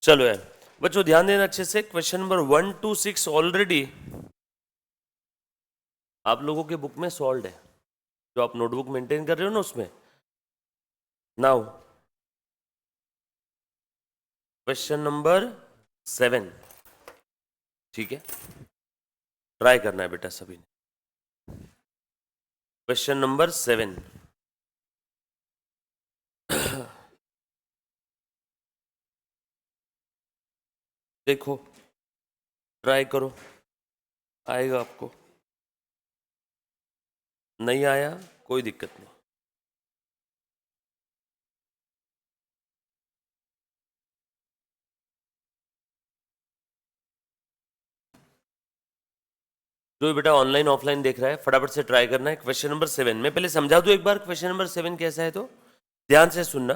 चलो यार बच्चों ध्यान देना अच्छे से। क्वेश्चन नंबर 1 to 6 ऑलरेडी आप लोगों के बुक में सॉल्व है, जो आप नोटबुक मेंटेन कर रहे हो ना उसमें। नाउ क्वेश्चन नंबर 7, ठीक है, ट्राई करना है बेटा सभी ने। क्वेश्चन नंबर 7, देखो ट्राई करो, आएगा आपको। नहीं आया कोई दिक्कत नहीं। जो बेटा ऑनलाइन ऑफलाइन देख रहा है फटाफट से ट्राई करना है। क्वेश्चन नंबर 7 मैं पहले समझा दूं एक बार क्वेश्चन नंबर 7 कैसा है, तो ध्यान से सुनना।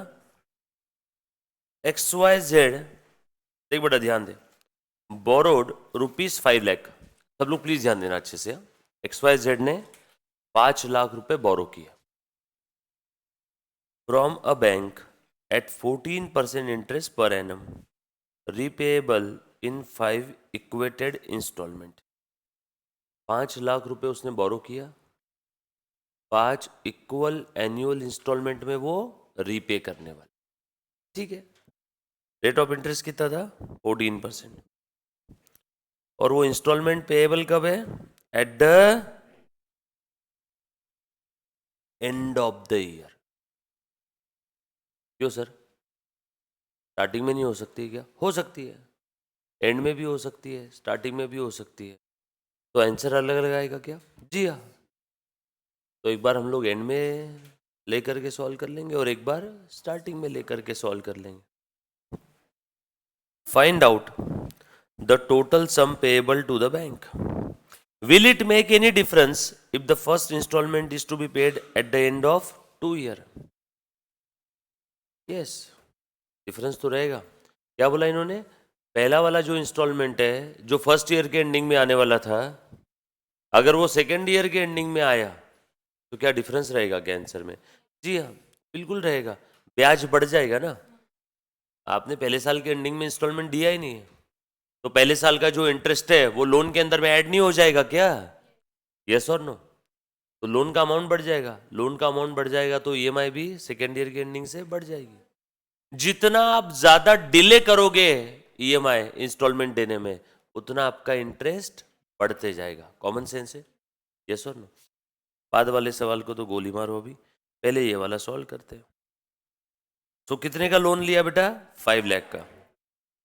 XYZ, देख बेटा ध्यान दे, बोरोड ₹5 लाख, सब लोग प्लीज ध्यान देना अच्छे से। XYZ ने 5 लाख रुपए बोरो किया from a bank at 14% interest per annum, repayable in 5 equated instalment. 5 lakh रुपए उसने बोरो किया, 5 इक्वल एनुअल इंस्टॉलमेंट में वो रीपे करने वाला, ठीक है। रेट ऑफ इंटरेस्ट कितना था? 14%। और वो इंस्टॉलमेंट पेएबल कब है? At the end of the year. क्यों सर, स्टार्टिंग में नहीं हो सकती क्या? हो सकती है, एंड में भी हो सकती है, स्टार्टिंग में भी हो सकती है। तो आंसर अलग अलग आएगा क्या? जी हाँ। तो एक बार हम लोग एंड में लेकर के सॉल्व कर लेंगे और एक बार स्टार्टिंग में लेकर के सॉल्व कर लेंगे। Find out the total sum payable to the bank. Will it make any difference if the first installment is to be paid at the end of 2 year? Yes, difference तो रहेगा। क्या बोला इन्होंने? पहला वाला जो इंस्टॉलमेंट है जो फर्स्ट ईयर के एंडिंग में आने वाला था, अगर वो सेकेंड ईयर के एंडिंग में आया तो क्या डिफरेंस रहेगा क्या आंसर में? जी हाँ, बिल्कुल रहेगा। ब्याज बढ़ जाएगा ना। आपने पहले साल के एंडिंग में इंस्टॉलमेंट दिया ही नहीं है, तो पहले साल का जो इंटरेस्ट है वो लोन के अंदर में ऐड नहीं हो जाएगा क्या? यस और नो? तो लोन का अमाउंट बढ़ जाएगा, लोन का अमाउंट बढ़ जाएगा तो ईएमआई भी सेकेंड ईयर की एंडिंग से बढ़ जाएगी। जितना आप ज्यादा डिले करोगे ईएमआई इंस्टॉलमेंट देने में, उतना आपका इंटरेस्ट बढ़ते जाएगा। कॉमन सेंस है, यस और नो? बाद वाले सवाल को तो गोली मारो, अभी पहले ये वाला सॉल्व करते हैं। तो कितने का लोन लिया बेटा? 5 लाख का।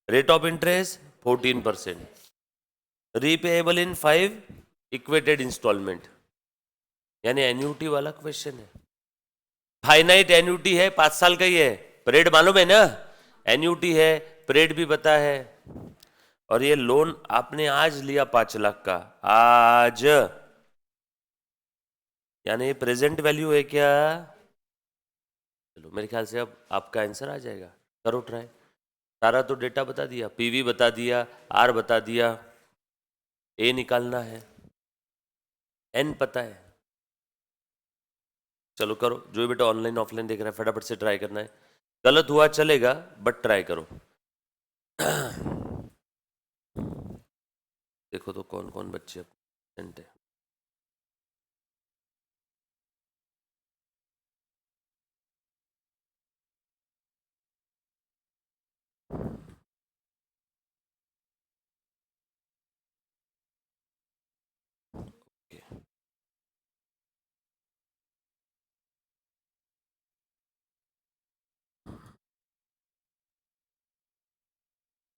Rate of interest 14%, repayable in 5 equated instalment, यानी एन्यूटी वाला क्वेश्चन है। फाइनाइट एन्यूटी है, 5 साल का ही है। पीरियड मालूम है ना? एन्यूटी है, पीरियड भी पता है। और ये लोन आपने आज लिया 5 लाख का, आज, यानी प्रेजेंट वैल्यू है क्या? चलो मेरे ख्याल से अब आपका आंसर आ जाएगा। करो ट्राई। सारा तो डेटा बता दिया, पीवी बता दिया, आर बता दिया, ए निकालना है, एन पता है। चलो करो, जो बेटा ऑनलाइन ऑफलाइन देख रहा है फटाफट से ट्राई करना है। गलत हुआ चलेगा बट ट्राई करो। देखो तो कौन कौन बच्चे absent है।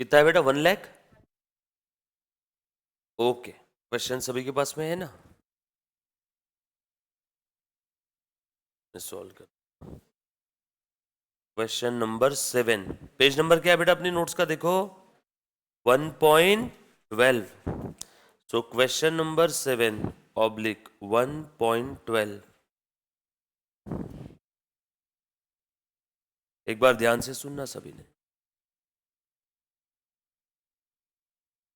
कितना है बेटा? 1 लाख। ओके, क्वेश्चन सभी के पास में है ना? मैं सॉल्व कर। क्वेश्चन नंबर 7, पेज नंबर क्या है बेटा अपनी नोट्स का? देखो 1.12। So question number 7/1.12। एक बार ध्यान से सुनना सभी ने।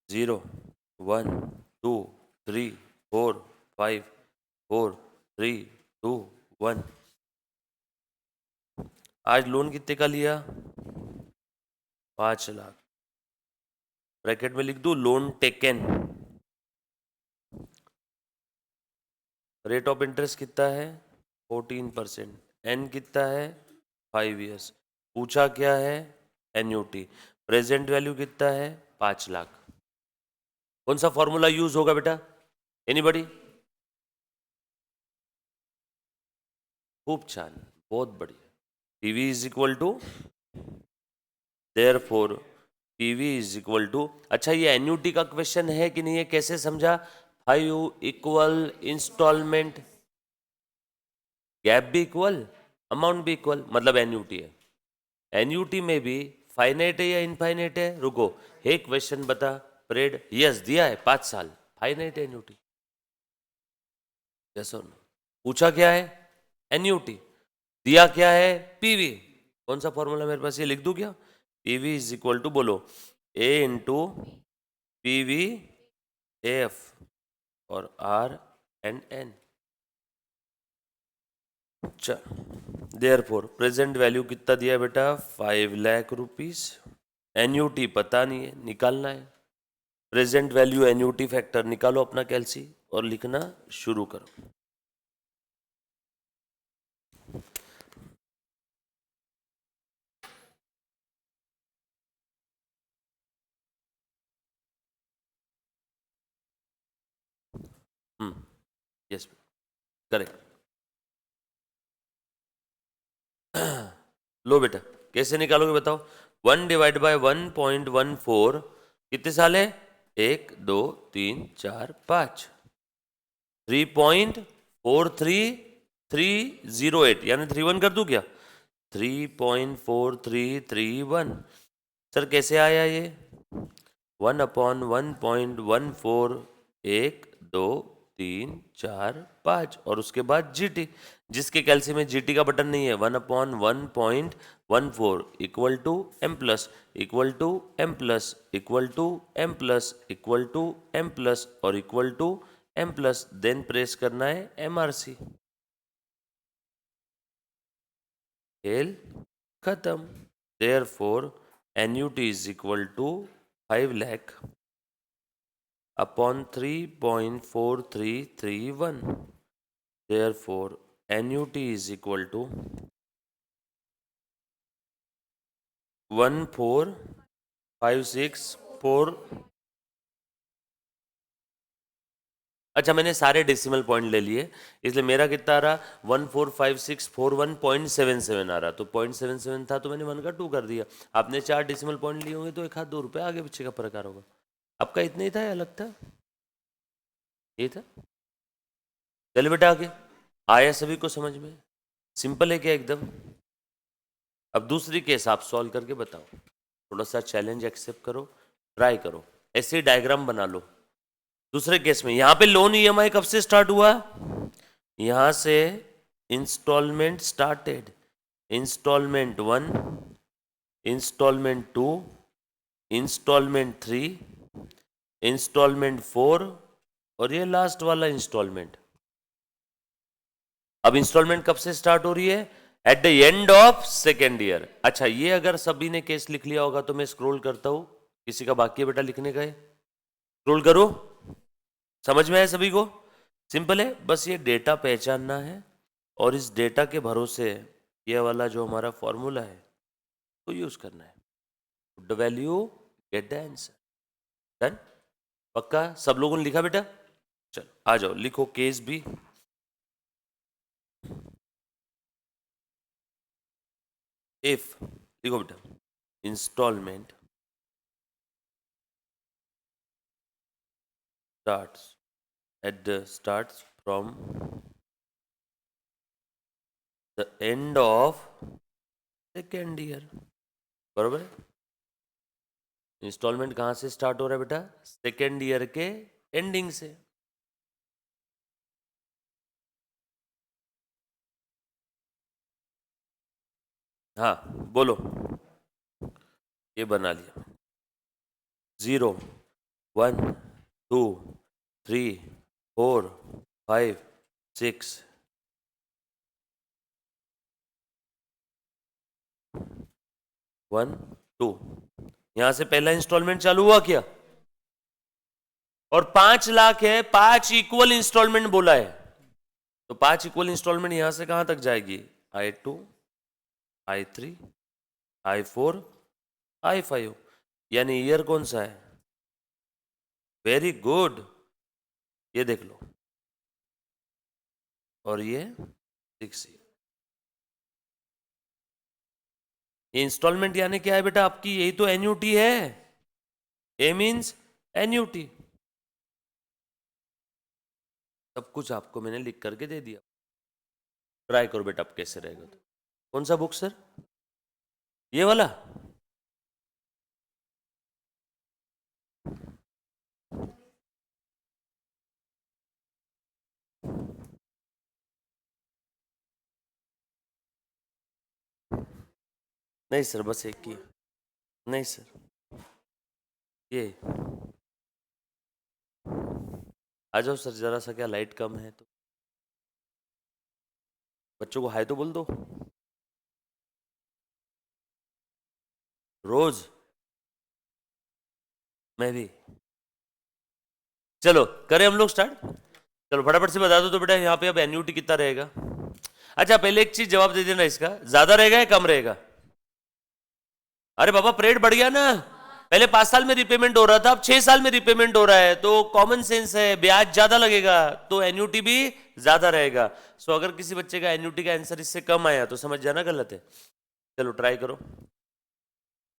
0 1 2 3 4 5 4 3 2 1। आज लोन कितने का लिया? 5 लाख। ब्रैकेट में लिख दूं loan taken, rate of interest कितना है 14%, एन कितना है 5 years, पूछा क्या है एन्यूटी, प्रेजेंट वैल्यू कितना है 5 लाख। कौन सा फॉर्मूला यूज होगा बेटा, एनीबडी? खूब छान, बहुत बढ़िया। PV is equal to, therefore PV is equal to, अच्छा ये एन्यूटी का क्वेश्चन है कि नहीं है, कैसे समझा, 5 इक्वल इंस्टॉलमेंट, गैप भी इक्वल, अमाउंट भी इक्वल, मतलब एन्यूटी है। एन्यूटी में भी फाइनाइट है या इनफाइनाइट है, रुको एक क्वेश्चन बता, परेड यस दिया है 5 साल, फाइनाइट एन्यूटी, यस और नो, पूछा क्या है एन्यूटी, दिया क्या है पीवी, कौन सा फॉर्मूला मेरे पास, ये लिख दूं क्या, पीवी इज इक्वल टू बोलो ए इंटू पीवी एफ और आर एंड एन। चल देयरफॉर प्रेजेंट वैल्यू कितना दिया बेटा 5 लाख रुपीस, एन्यूटी पता नहीं है, निकालना है, प्रेजेंट वैल्यू एन्यूटी फैक्टर निकालो अपना कैलसी और लिखना शुरू करो। Yes correct. लो बेटा कैसे निकालोगे बताओ, 1 डिवाइड बाय 1.14 कितने साल है, 1 2 3 4 5, 3.43308 यानी 31 कर दूं क्या, 3.4331, सर कैसे आया ये, 1/1.14, 1 2 3 4 5 और उसके बाद जीटी, जिसके कैल्शियम में जीटी का बटन नहीं है, 1/1.14 equal to M plus equal to M plus equal to M plus equal to M plus और equal to M plus, then press करना है एमआरसी, खेल खत्म। Therefore annuity is equal to 5 lakh upon 3.4331, therefore annuity is equal to 14564। अच्छा मैंने सारे decimal point ले लिए, इसलिए मेरा कितना आ रहा 14564 1.77 आ रहा, तो 0.77 था तो मैंने 1 का 2 कर दिया, आपने 4 डेसिमल पॉइंट लिए होंगे तो 1 आध 2 रुपये आगे पीछे का प्रकार होगा। आपका इतना ही था या अलग था, ये था, चलिए बेटा आगे, आया सभी को समझ में, सिंपल है क्या एकदम। अब दूसरी केस आप सॉल्व करके बताओ, थोड़ा सा चैलेंज एक्सेप्ट करो, ट्राई करो, ऐसे डायग्राम बना लो। दूसरे केस में यहां पे लोन ईएमआई कब से स्टार्ट हुआ, यहां से instalment started, instalment 1, instalment 2, instalment 3, instalment 4 और ये लास्ट वाला इंस्टॉलमेंट। अब इंस्टॉलमेंट कब से स्टार्ट हो रही है, at the end of second year. अच्छा ये अगर सभी ने केस लिख लिया होगा तो मैं स्क्रॉल करता हूं, किसी का बाकी है बेटा लिखने का है, स्क्रॉल करो, समझ में आया सभी को, सिंपल है, बस ये डेटा पहचानना है और इस डेटा के भरोसे ये वाला जो हमारा फॉर्मूला है तो यूज करना है, the value get the answer, done, पक्का सब लोगों ने लिखा बेटा, चलो आ जाओ लिखो केस बी, इफ लिखो बेटा instalment starts from the end of second year, बरोबर है, इंस्टॉलमेंट कहां से स्टार्ट हो रहा है बेटा, सेकेंड ईयर के एंडिंग से, हाँ बोलो, ये बना लिया, 0 1 2 3 4 5 6 1 2, यहां से पहला इंस्टॉलमेंट चालू हुआ क्या, और 5 लाख है, 5 इक्वल इंस्टॉलमेंट बोला है, तो 5 इक्वल इंस्टॉलमेंट यहां से कहां तक जाएगी? I2, I3, I4, I5, यानी ईयर कौन सा है? वेरी गुड, ये देख लो, और ये 6 ईयर। ये इंस्टॉलमेंट यानी क्या है बेटा आपकी? यही तो एन्यूटी है। ए मीन्स एन्यूटी। सब कुछ आपको मैंने लिख करके दे दिया, ट्राई करो बेटा, अब कैसे रहेगा। तो कौन सा बुक सर? ये वाला? नहीं सर, बस एक ही। नहीं सर, ये आ जाओ सर, जरा सा क्या लाइट कम है तो बच्चों को हाय तो बोल दो। रोज मैं भी। चलो करें हम लोग स्टार्ट। चलो फटाफट से बता दो तो बेटा, यहाँ पे अब एन्यूटी कितना रहेगा? अच्छा पहले एक चीज जवाब दे देना, इसका ज्यादा रहेगा या कम रहेगा? अरे बाबा परेड बढ़ गया ना, पहले 5 साल में रिपेमेंट हो रहा था, अब 6 साल में रिपेमेंट हो रहा है, तो कॉमन सेंस है, ब्याज ज्यादा लगेगा तो एन्यूटी भी ज्यादा रहेगा। सो अगर किसी बच्चे का एन्यूटी का आंसर इससे कम आया तो समझ जाना गलत है। चलो ट्राई करो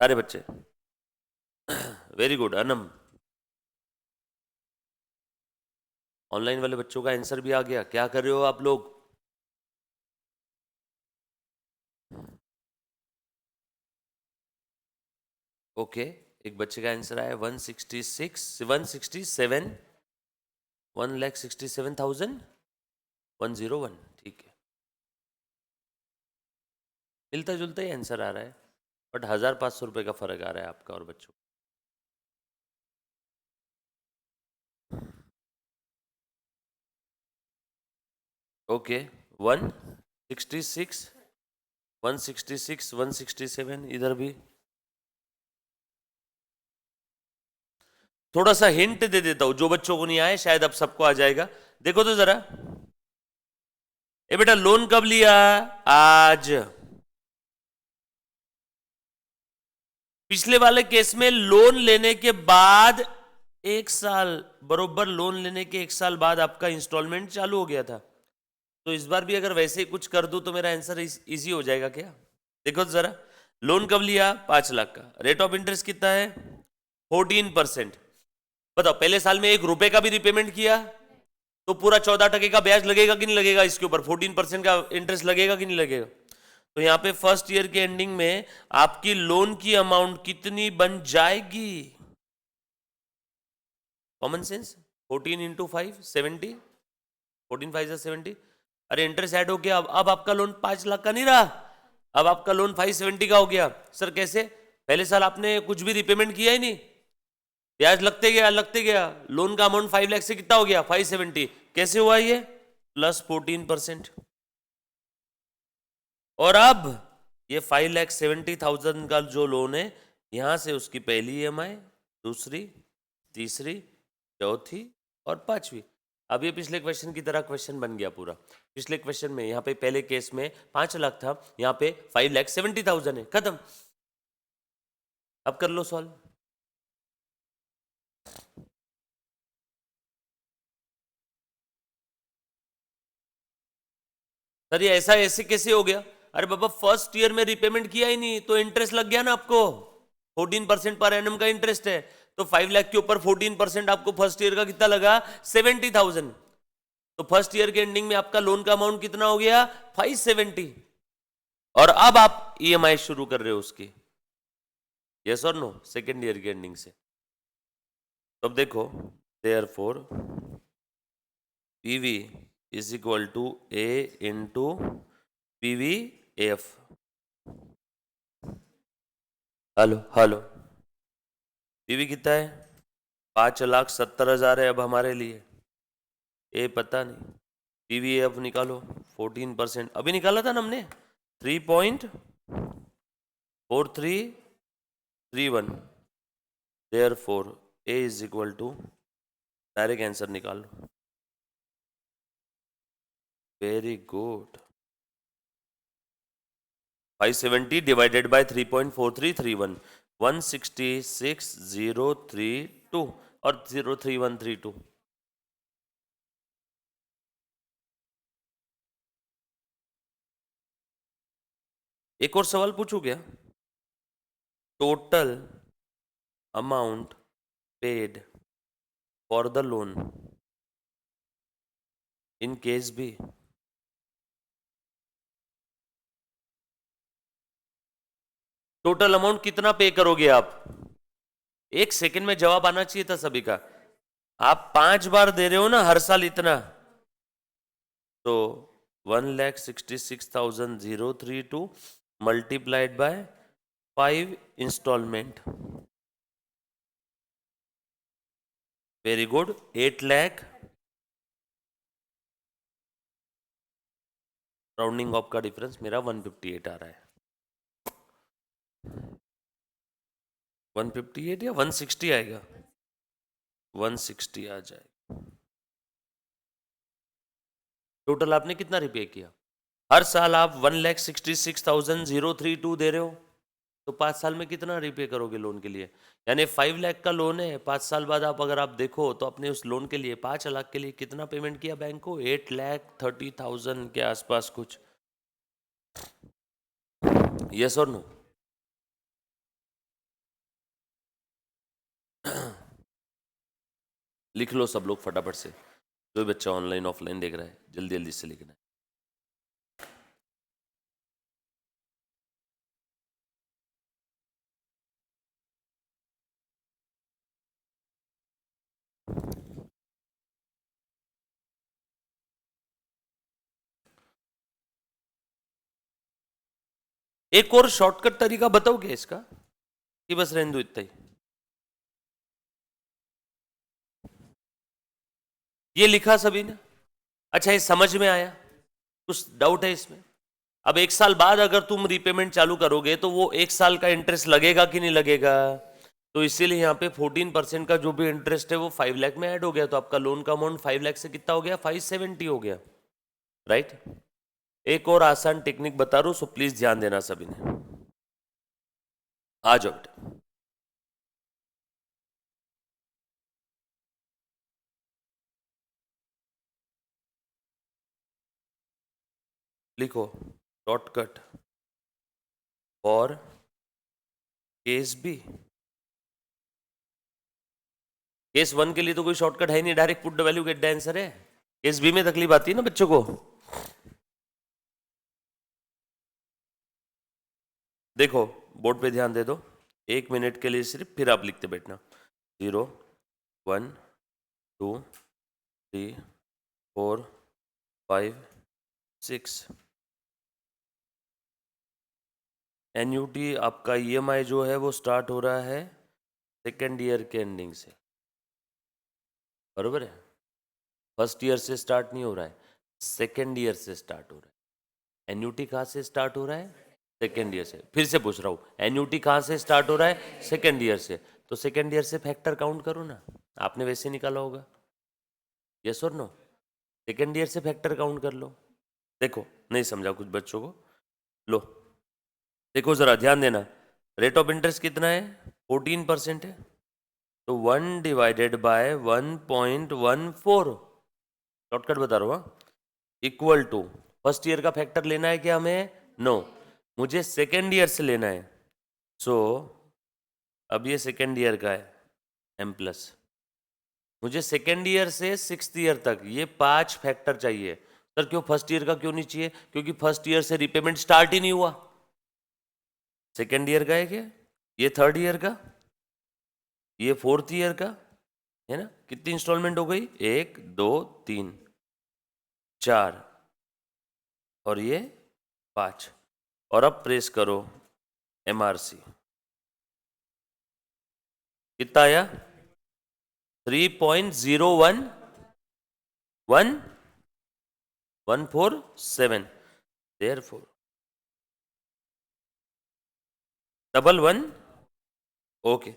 अरे बच्चे। वेरी गुड अनम, ऑनलाइन वाले बच्चों का आंसर भी आ गया। क्या कर रहे हो आप लोग? ओके, एक बच्चे का आंसर आया 166 167 1,67,101। ठीक है, मिलता जुलता ही आंसर आ रहा है, बट 1,500 रुपये का फर्क आ रहा है आपका और बच्चों। ओके 166 166 167, इधर भी थोड़ा सा हिंट दे देता हूं, जो बच्चों को नहीं आए शायद अब सबको आ जाएगा। देखो तो जरा, ए बेटा लोन कब लिया? आज। पिछले वाले केस में लोन लेने के बाद 1 साल, बरोबर लोन लेने के 1 साल बाद आपका इंस्टॉलमेंट चालू हो गया था। तो इस बार भी अगर वैसे ही कुछ कर दूं तो मेरा आंसर इजी हो जाएगा क्या? देखो तो जरा, लोन कब लिया? 5 लाख का, रेट ऑफ इंटरेस्ट कितना है? 14%। बताओ पहले साल में 1 रुपए का भी रिपेमेंट किया तो पूरा 14% का ब्याज लगेगा कि नहीं लगेगा? इसके ऊपर 14% का इंटरेस्ट लगेगा कि नहीं लगेगा? तो यहां पे फर्स्ट ईयर के एंडिंग में आपकी लोन की अमाउंट कितनी बन जाएगी? Common sense, 14 into 5 70, 14 5 70। अरे इंटरेस्ट ऐड हो गया, अब आपका लोन 5 लाख का नहीं रहा, अब आपका लोन 570 का हो गया। सर कैसे? पहले साल आपने कुछ भी रिपेमेंट किया ही नहीं, ब्याज लगते गया, लोन का अमाउंट 5 लाख से कितना हो गया? 570। कैसे हुआ ये? प्लस 14%। और अब ये 5,70,000 का जो लोन है, यहां से उसकी पहली EMI, दूसरी, तीसरी, चौथी और पांचवी। अब ये पिछले क्वेश्चन की तरह क्वेश्चन बन गया पूरा। पिछले क्वेश्चन में यहाँ पे पहले केस में 5 लाख था, यहाँ पे 5,70,000 है, खत्म। अब कर लो सॉल्व। सर ये ऐसा ऐसे कैसे हो गया? अरे बाबा फर्स्ट ईयर में रिपेमेंट किया ही नहीं तो इंटरेस्ट लग गया ना आपको, 14% पर एनम का इंटरेस्ट है, तो 5 लाख के ऊपर 14% आपको फर्स्ट ईयर का कितना लगा? 70,000। तो फर्स्ट ईयर के एंडिंग में आपका लोन का अमाउंट कितना हो गया? 570। और अब आप EMI शुरू कर रहे हो उसकी, यस और नो, सेकेंड ईयर के एंडिंग से। तो अब देखो, therefore PV is equal to A into PVF। Hello hello, PV कितना है? 5,70,000 है अब हमारे लिए, ए पता नहीं। PVF निकालो, 14%, अभी निकाला था ना हमने, 3.4331। Therefore A is equal to direct answer निकाल लो। Very good. 570 डिवाइडेड बाय 3.4331, 166,032 और 03132। एक और सवाल पूछू क्या? Total amount paid for the loan in case B. Total amount कितना पे करोगे आप? एक सेकंड में जवाब आना चाहिए था सभी का। आप 5 बार दे रहे हो ना हर साल इतना, तो 1,66,032 multiplied by 5 instalment. Very good. 8 lakh, rounding off का डिफरेंस मेरा 158 आ रहा है। 158 या 160 आएगा? 160 आ जाएगा। टोटल आपने कितना रिपे किया? हर साल आप 1,66,032 दे रहे हो, तो 5 साल में कितना रिपे करोगे लोन के लिए? यानी 5 लाख का लोन है, 5 साल बाद आप अगर आप देखो तो अपने उस लोन के लिए 5 लाख के लिए कितना पेमेंट किया बैंक को? 8,30,000 के आसपास कुछ। यस और नो? लिख लो सब लोग फटाफट से, जो बच्चा ऑनलाइन ऑफलाइन देख रहा है जल्दी जल्दी से लिखना है। एक और शॉर्टकट तरीका बताओगे इसका, कि बस रहने दो इतना ही? ये लिखा सभी ने? अच्छा, ये समझ में आया? कुछ डाउट है इसमें? अब 1 साल बाद अगर तुम रीपेमेंट चालू करोगे तो वो 1 साल का इंटरेस्ट लगेगा कि नहीं लगेगा? तो इसीलिए यहाँ पे 14% का जो भी इंटरेस्ट है वो 5 लाख में ऐड हो गया, तो आपका लोन का अमाउंट 5 लाख से कितना हो गया? 570 हो गया, राइट? एक और आसान टेक्निक बता रहा हूं, सो प्लीज ध्यान देना सभी ने। आ जाओ बेटा। लिखो shortcut for case B. Case 1 के लिए तो कोई शॉर्टकट है नहीं, direct put the value get the answer है। केस बी में तकलीफ आती है ना बच्चों को। देखो बोर्ड पे ध्यान दे दो 1 मिनट के लिए सिर्फ, फिर आप लिखते बैठना। 0, 1, 2, 3, 4, 5, 6। एन्यूटी आपका ईएमआई जो है वो स्टार्ट हो रहा है सेकेंड ईयर के एंडिंग से, बरोबर है? फर्स्ट ईयर से स्टार्ट नहीं हो रहा है, सेकेंड ईयर से स्टार्ट हो रहा है। एन्यूटी कहाँ से स्टार्ट हो रहा है? सेकेंड ईयर से। फिर से पूछ रहा हूँ, एन्यूटी कहाँ से स्टार्ट हो रहा है? सेकेंड ईयर से। तो सेकेंड ईयर से फैक्टर काउंट करो ना, आपने वैसे निकाला होगा। यस और नो? सेकेंड ईयर से फैक्टर काउंट कर लो। देखो नहीं समझा कुछ बच्चों को, लो देखो जरा ध्यान देना। रेट ऑफ इंटरेस्ट कितना है? 14% है, तो 1/1.14, शॉर्टकट बता रहा हूँ, इक्वल टू फर्स्ट ईयर का फैक्टर लेना है क्या हमें? नो, मुझे सेकेंड ईयर से लेना है। सो अब ये सेकेंड ईयर का है एम प्लस, मुझे सेकेंड ईयर से 6th ईयर तक ये 5 फैक्टर चाहिए। सर क्यों फर्स्ट ईयर का क्यों नहीं चाहिए? क्योंकि फर्स्ट ईयर से रिपेमेंट स्टार्ट ही नहीं हुआ। सेकेंड ईयर का है क्या? ये थर्ड ईयर का, ये फोर्थ ईयर का, है ना? कितनी इंस्टॉलमेंट हो गई? 1, 2, 3, 4 और ये 5। और अब प्रेस करो एमआरसी, कितना आया? 3.011147, देयर फोर 11, ओके।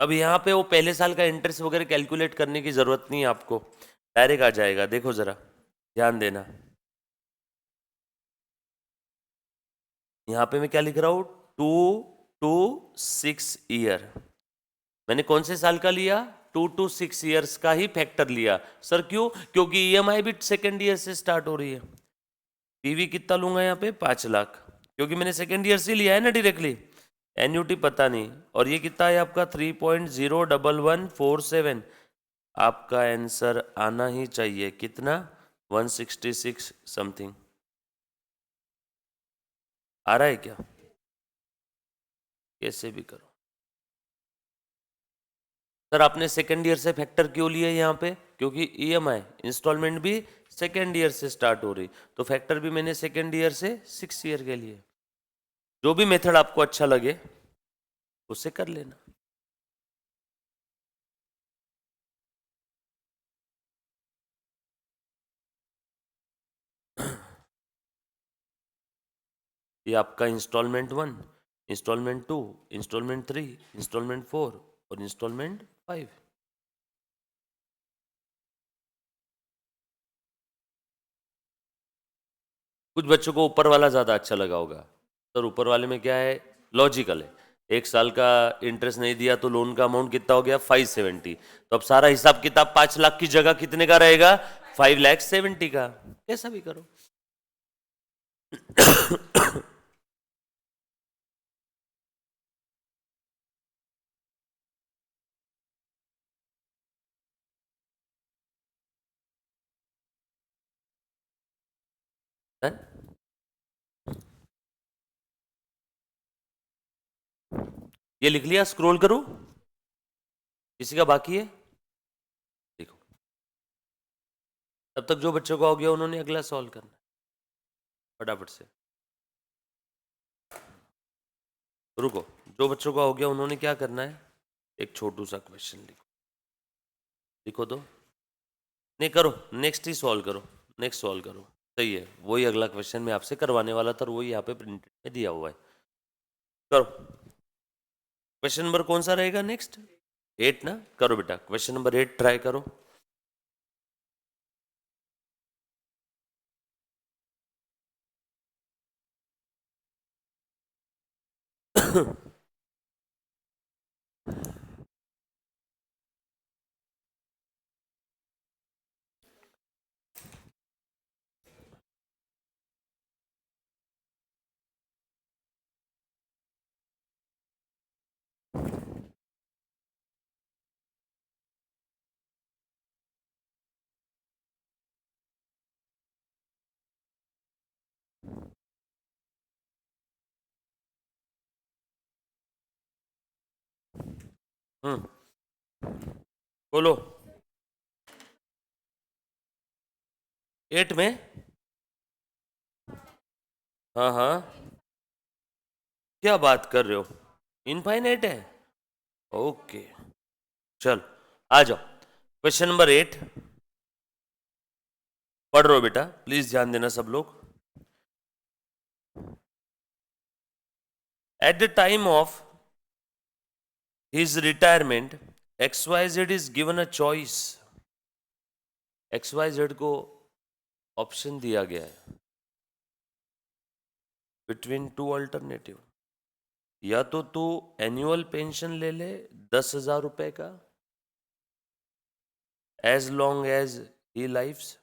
अब यहाँ पे वो पहले साल का इंटरेस्ट वगैरह कैलकुलेट करने की जरूरत नहीं है आपको, डायरेक्ट आ जाएगा। देखो जरा ध्यान देना, यहाँ पे मैं क्या लिख रहा हूँ, 2 to 6 ईयर। मैंने कौन से साल का लिया, 2 to 6 ईयर्स का ही फैक्टर लिया। सर क्यों? क्योंकि ईएमआई भी सेकेंड ईयर से स्टार्ट हो रही है। पीवी कितना लूंगा यहाँ पे, 5 लाख, क्योंकि मैंने सेकेंड ईयर से लिया है ना डायरेक्टली। एन्यूटी पता नहीं। और ये कितना है आपका, 3.01147। आपका आंसर आना ही चाहिए कितना, 166 समथिंग। आ रहा है क्या? कैसे भी करो। सर आपने सेकेंड ईयर से फैक्टर क्यों लिए यहाँ पे, क्योंकि ईएमआई इंस्टॉलमेंट भी सेकेंड ईयर से स्टार्ट हो रही, तो फैक्टर भी मैंने सेकेंड ईयर से 6 ईयर के लिए। जो भी मेथड आपको अच्छा लगे उससे कर लेना। ये आपका इंस्टॉलमेंट 1, इंस्टॉलमेंट 2, इंस्टॉलमेंट 3, इंस्टॉलमेंट 4 और इंस्टॉलमेंट 5। कुछ बच्चों को ऊपर वाला ज़्यादा अच्छा लगा होगा। सर ऊपर वाले में क्या है, लॉजिकल है। 1 साल का इंटरेस्ट नहीं दिया तो लोन का अमाउंट कितना हो गया, 570। तो अब सारा हिसाब किताब 5 लाख की जगह कितने का रहेगा, 5,70,000 का। कैसा भी करो। Done? ये लिख लिया, स्क्रॉल करो, किसी का बाकी है देखो। तब तक जो बच्चों को हो गया उन्होंने अगला सॉल्व करना है फटाफट से। रुको, जो बच्चों का हो गया उन्होंने क्या करना है, एक छोटू सा क्वेश्चन लिखो। लिखो तो नहीं, करो नेक्स्ट ही सॉल्व करो, नेक्स्ट सॉल्व करो। सही है, वही अगला क्वेश्चन मैं आपसे करवाने वाला था और वही यहाँ पे प्रिंटेड में दिया हुआ है। करो। क्वेश्चन नंबर कौन सा रहेगा नेक्स्ट, 8 ना। करो बेटा, क्वेश्चन नंबर 8 ट्राई करो। बोलो। 8 में, हाँ हाँ, क्या बात कर रहे हो, इनफाइनाइट है। ओके, चल आ जाओ। क्वेश्चन नंबर 8 पढ़ रहे हो बेटा, प्लीज ध्यान देना सब लोग। At the time of his retirement, XYZ is given a choice. XYZ को ऑप्शन दिया गया है बिटवीन 2 अल्टरनेटिव। या तो तू एनुअल पेंशन ले ले 10,000 रुपए का, as long as he lives.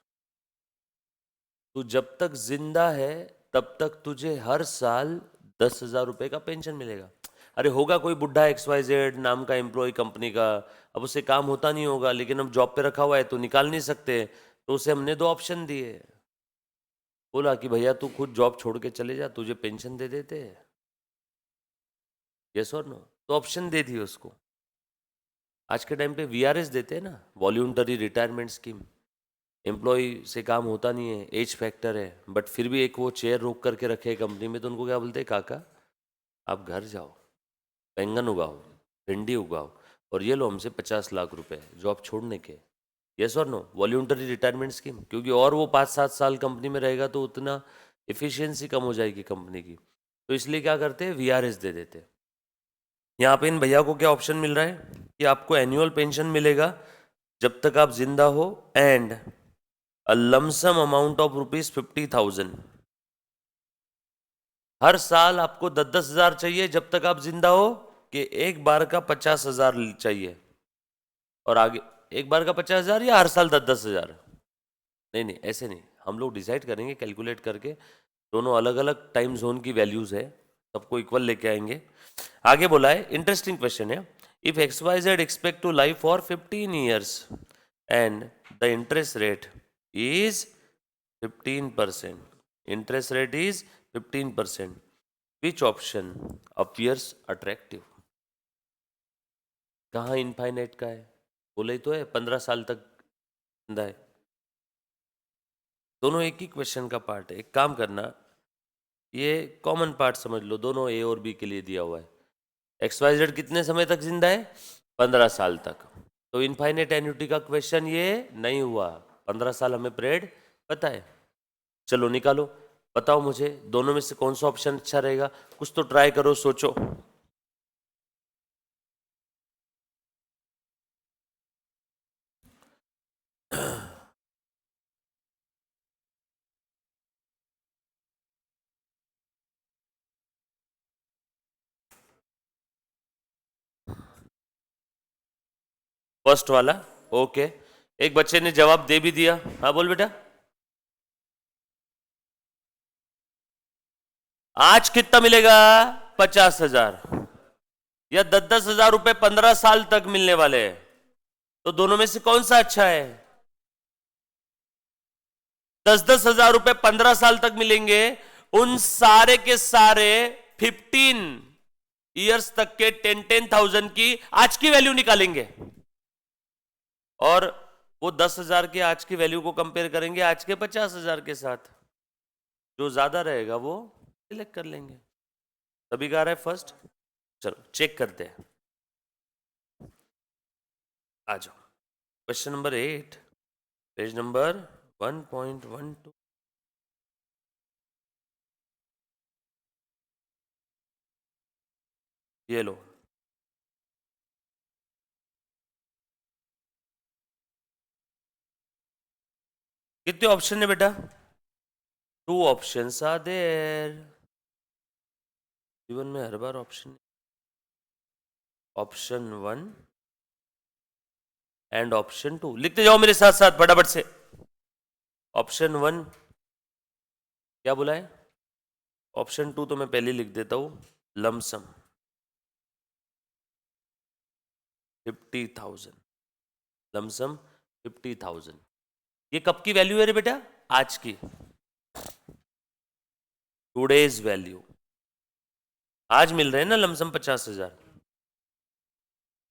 तू जब तक जिंदा है तब तक तुझे हर साल 10,000 रुपए का पेंशन मिलेगा। अरे होगा कोई बुढ़ा XYZ नाम का एम्प्लॉय कंपनी का, अब उसे काम होता नहीं होगा, लेकिन अब जॉब पे रखा हुआ है तो निकाल नहीं सकते, तो उसे हमने 2 ऑप्शन दिए। बोला कि भैया तू खुद जॉब छोड़ के चले जा, तुझे पेंशन दे देते हैं, यस और नो। तो ऑप्शन दे दिए उसको। आज के टाइम पे VRS देते हैं ना, वॉल्यूंटरी रिटायरमेंट स्कीम। एम्प्लॉय से काम होता नहीं है, एज फैक्टर है, बट फिर भी एक वो चेयर रोक करके रखे कंपनी में, तो उनको क्या बोलते हैं, काका आप घर जाओ, बैंगन उगाओ, भिंडी उगाओ, और ये लो हमसे 50 लाख रुपए जॉब छोड़ने के। यस और नो, वॉल्यूंटरी रिटायरमेंट स्कीम। क्योंकि और वो 5-7 साल कंपनी में रहेगा तो उतना एफिशिएंसी कम हो जाएगी कंपनी की, तो इसलिए क्या करते हैं, VRS दे देते हैं। यहाँ पे इन भैया को क्या ऑप्शन मिल रहा है, कि आपको एनुअल पेंशन मिलेगा जब तक आप जिंदा हो, and a lump sum amount of ₹50,000। हर साल आपको 10-10 हजार चाहिए जब तक आप जिंदा हो, कि एक बार का 50,000 चाहिए, और आगे एक बार का 50,000 या हर साल 10-10 हजार? नहीं नहीं, ऐसे नहीं, हम लोग डिसाइड करेंगे कैलकुलेट करके, दोनों अलग अलग टाइम जोन की वैल्यूज है, सबको इक्वल लेके आएंगे। आगे बोला है, इंटरेस्टिंग क्वेश्चन है, if XYZ expect to life for 15 years and the interest rate is 15%, interest rate is 15%, which option appears attractive? कहाँ इनफाइनाइट का है? बोले ही तो है 15 साल तक जिंदा है। दोनों एक ही क्वेश्चन का पार्ट है, एक काम करना, ये कॉमन पार्ट समझ लो, दोनों ए और बी के लिए दिया हुआ है। XYZ कितने समय तक जिंदा है? 15 साल तक। तो इनफाइनाइट एन्युटी का क्वेश्चन ये नहीं हुआ, 15 साल हमें पीरियड पता है। चलो निकालो, बताओ मुझे दोनों में से कौन सा ऑप्शन अच्छा रहेगा, कुछ तो ट्राई करो, सोचो। फर्स्ट वाला, ओके। एक बच्चे ने जवाब दे भी दिया, हाँ बोल बेटा। आज कितना मिलेगा? 50,000, या 10-10 हजार रुपए 15 साल तक मिलने वाले हैं, तो दोनों में से कौन सा अच्छा है? 10-10 हजार रुपए 15 साल तक मिलेंगे, उन सारे के सारे 15 years तक के 10,000 की आज की वैल्यू निकालेंगे, और वो 10,000 के आज की वैल्यू को कंपेयर करेंगे आज के 50,000 के साथ, जो ज्यादा रहेगा वो सिलेक्ट कर लेंगे। तभी कह रहा है फर्स्ट। चलो चेक करते हैं, आ जाओ। Question number 8, page number 1.12। ये लो, कितने ऑप्शन है बेटा? 2 options आर देयर। जीवन में हर बार ऑप्शन, ऑप्शन 1 एंड ऑप्शन 2 लिखते जाओ मेरे साथ साथ फटाफट से। ऑप्शन 1 क्या बोला है? ऑप्शन 2 तो मैं पहले लिख देता हूं, लमसम 50,000, लमसम 50,000। ये कब की वैल्यू है रे बेटा? आज की, टूडेज वैल्यू। आज मिल रहे हैं ना लमसम 50,000,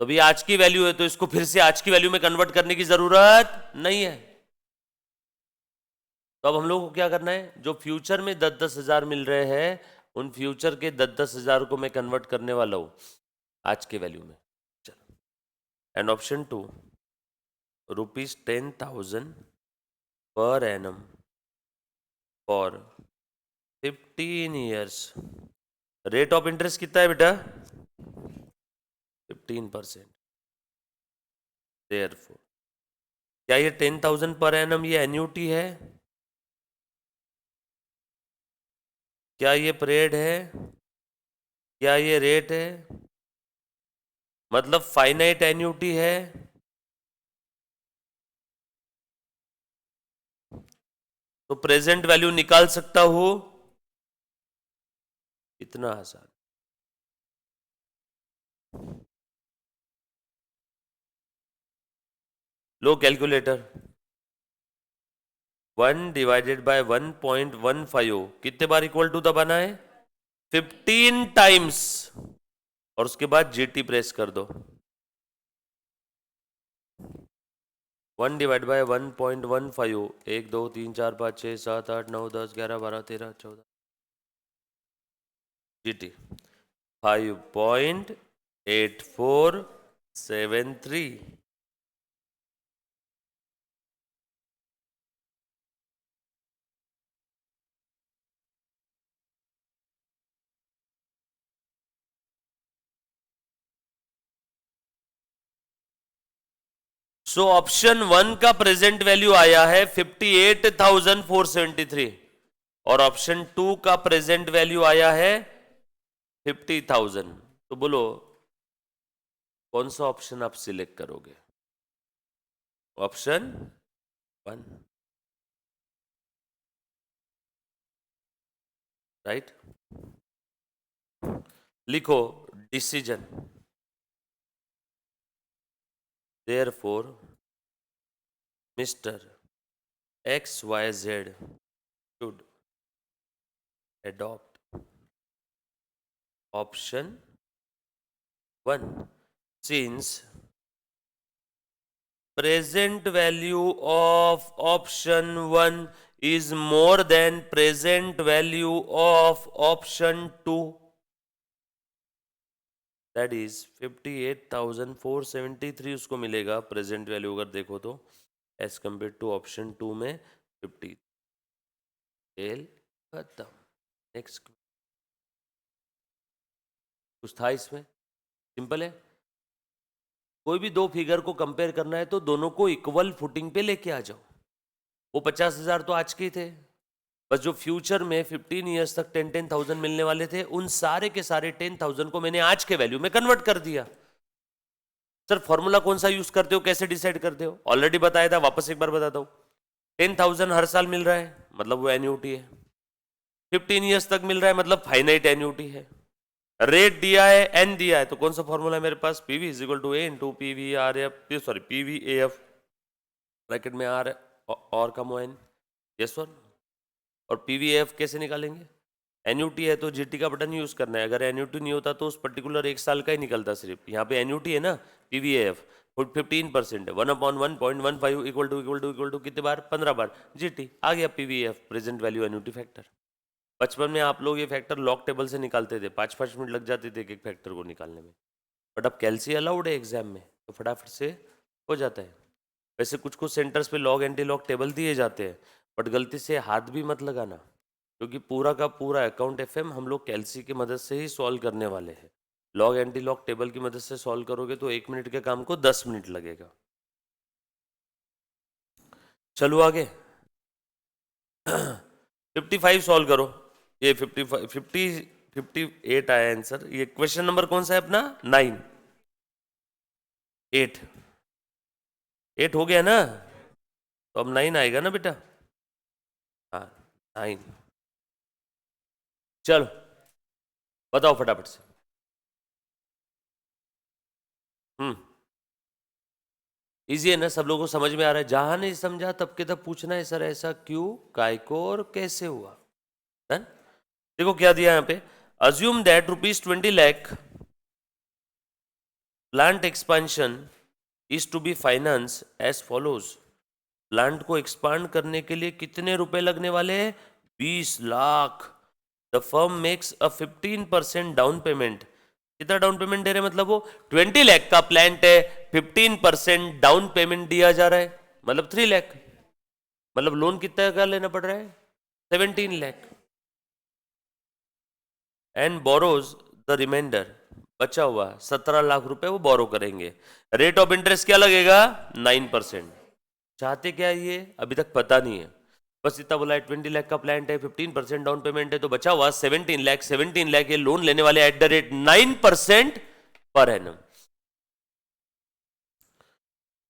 तो भी आज की वैल्यू है, तो इसको फिर से आज की वैल्यू में कन्वर्ट करने की जरूरत नहीं है। तो अब हम लोग को क्या करना है, जो फ्यूचर में 10-10 हजार मिल रहे हैं, उन फ्यूचर के 10-10 हजार को मैं कन्वर्ट करने वाला हूं आज के वैल्यू में। चलो, and option 2, ₹10,000 per annum for 15 years। Rate of interest कितना है बेटा? 15%। देयरफॉर, क्या ये 10,000 पर एनम ये एन्यूटी है? क्या ये परेड है? क्या ये रेट है? मतलब फाइनाइट एन्यूटी है? तो प्रेजेंट वैल्यू निकाल सकता हूं, इतना आसान। लो कैलकुलेटर, 1/1.15 कितने बार इक्वल टू दबाना है? 15 टाइम्स, और उसके बाद GT प्रेस कर दो। 1/1.15, 1 2 3 4 5 6 7 8 9 10 11 12 13 14, GT 5.8473। सो ऑप्शन 1 का प्रेजेंट वैल्यू आया है 58,473 और ऑप्शन 2 का प्रेजेंट वैल्यू आया है 50,000। तो बोलो कौन सा ऑप्शन आप सिलेक्ट करोगे? Option 1, right? लिखो decision. Therefore mister XYZ should adopt option 1 since present value of option 1 is more than present value of option 2, that is 58,473 उसको मिलेगा प्रेजेंट वैल्यू अगर देखो तो, एज कंपेयर टू ऑप्शन 2 में 50। L खत्म। Next कुछ था इसमें? सिंपल है। कोई भी दो फिगर को कंपेयर करना है तो दोनों को इक्वल फुटिंग पे लेके आ जाओ। वो 50,000 तो आज के ही थे, बस जो फ्यूचर में 15 ईयर्स तक 10,000 मिलने वाले थे उन सारे के सारे 10,000 को मैंने आज के वैल्यू में कन्वर्ट कर दिया। सर फॉर्मूला कौन सा यूज करते हो, कैसे डिसाइड करते हो? ऑलरेडी बताया था, वापस एक बार बताता हूं। 10,000 हर साल मिल रहा है मतलब वो एन्यूटी है। 15 ईयर्स तक मिल रहा है मतलब फाइनाइट एन्यूटी है। रेट दिया है, एन दिया है, तो कौन सा फॉर्मूला है मेरे पास? PV is equal to A into PV R F, sorry PV A F, bracket में आर और का मोइन। Yes sir. और पीवीएफ कैसे निकालेंगे? एन्यूटी है तो जीटी का बटन यूज करना है। अगर एन्यूटी नहीं होता तो उस पर्टिकुलर एक साल का ही निकलता सिर्फ। यहाँ पे एन्यूटी है ना, पीवीएफ 15% है, 1/1.15 इक्वल टू कितने बार? 15 बार। जीटी आ गया PVF, present value annuity factor. बचपन में आप लोग ये फैक्टर लॉग टेबल से निकालते थे, 5-5 मिनट लग जाते थे एक एक फैक्टर को निकालने में। बट अब कैलसी अलाउड है एग्जाम में तो फटाफट से हो जाता है। वैसे कुछ कुछ सेंटर्स पे लॉग एंटी लॉग टेबल दिए जाते हैं, बट गलती से हाथ भी मत लगाना, क्योंकि पूरा का पूरा अकाउंट एफएम हम लोग कैलसी की मदद से ही सॉल्व करने वाले हैं। लॉग एंटी लॉग टेबल की मदद से सॉल्व करोगे तो 1 मिनट के काम को 10 मिनट लगेगा। चलो आगे। 55 सॉल्व करो। ये 58 आया आंसर। ये क्वेश्चन नंबर कौन सा है अपना? 9, 8 हो गया ना, तो अब 9 आएगा ना बेटा? हाँ 9। चलो बताओ फटाफट से। इजी है ना, सब लोगों को समझ में आ रहा है? जहां नहीं समझा तब के तब पूछना है, सर ऐसा क्यों, काय को और कैसे हुआ। Done? देखो क्या दिया यहाँ पे, assume that ₹20 lakh plant expansion is to be finance as follows. Plant को एक्सपांड करने के लिए कितने रुपए लगने वाले हैं? 20 lakh. The firm makes a 15% down payment. कितना डाउन पेमेंट दे रहे हैं? मतलब वो 20 लाख का प्लांट है, 15% डाउन पेमेंट दिया जा रहा है, मतलब 3 लाख। मतलब लोन कितना का लेना पड़ रहा है? 17 lakh. And borrows the remainder, बचा हुआ 17 लाख रुपए वो बोरो करेंगे। रेट ऑफ इंटरेस्ट क्या लगेगा? 9%। चाहते क्या है ये अभी तक पता नहीं है, बस इतना बोला है 20 लाख का प्लांट है, 15% डाउन पेमेंट है, तो बचा हुआ 17 लाख। 17 लाख ये लोन लेने वाले at the rate 9% per annum.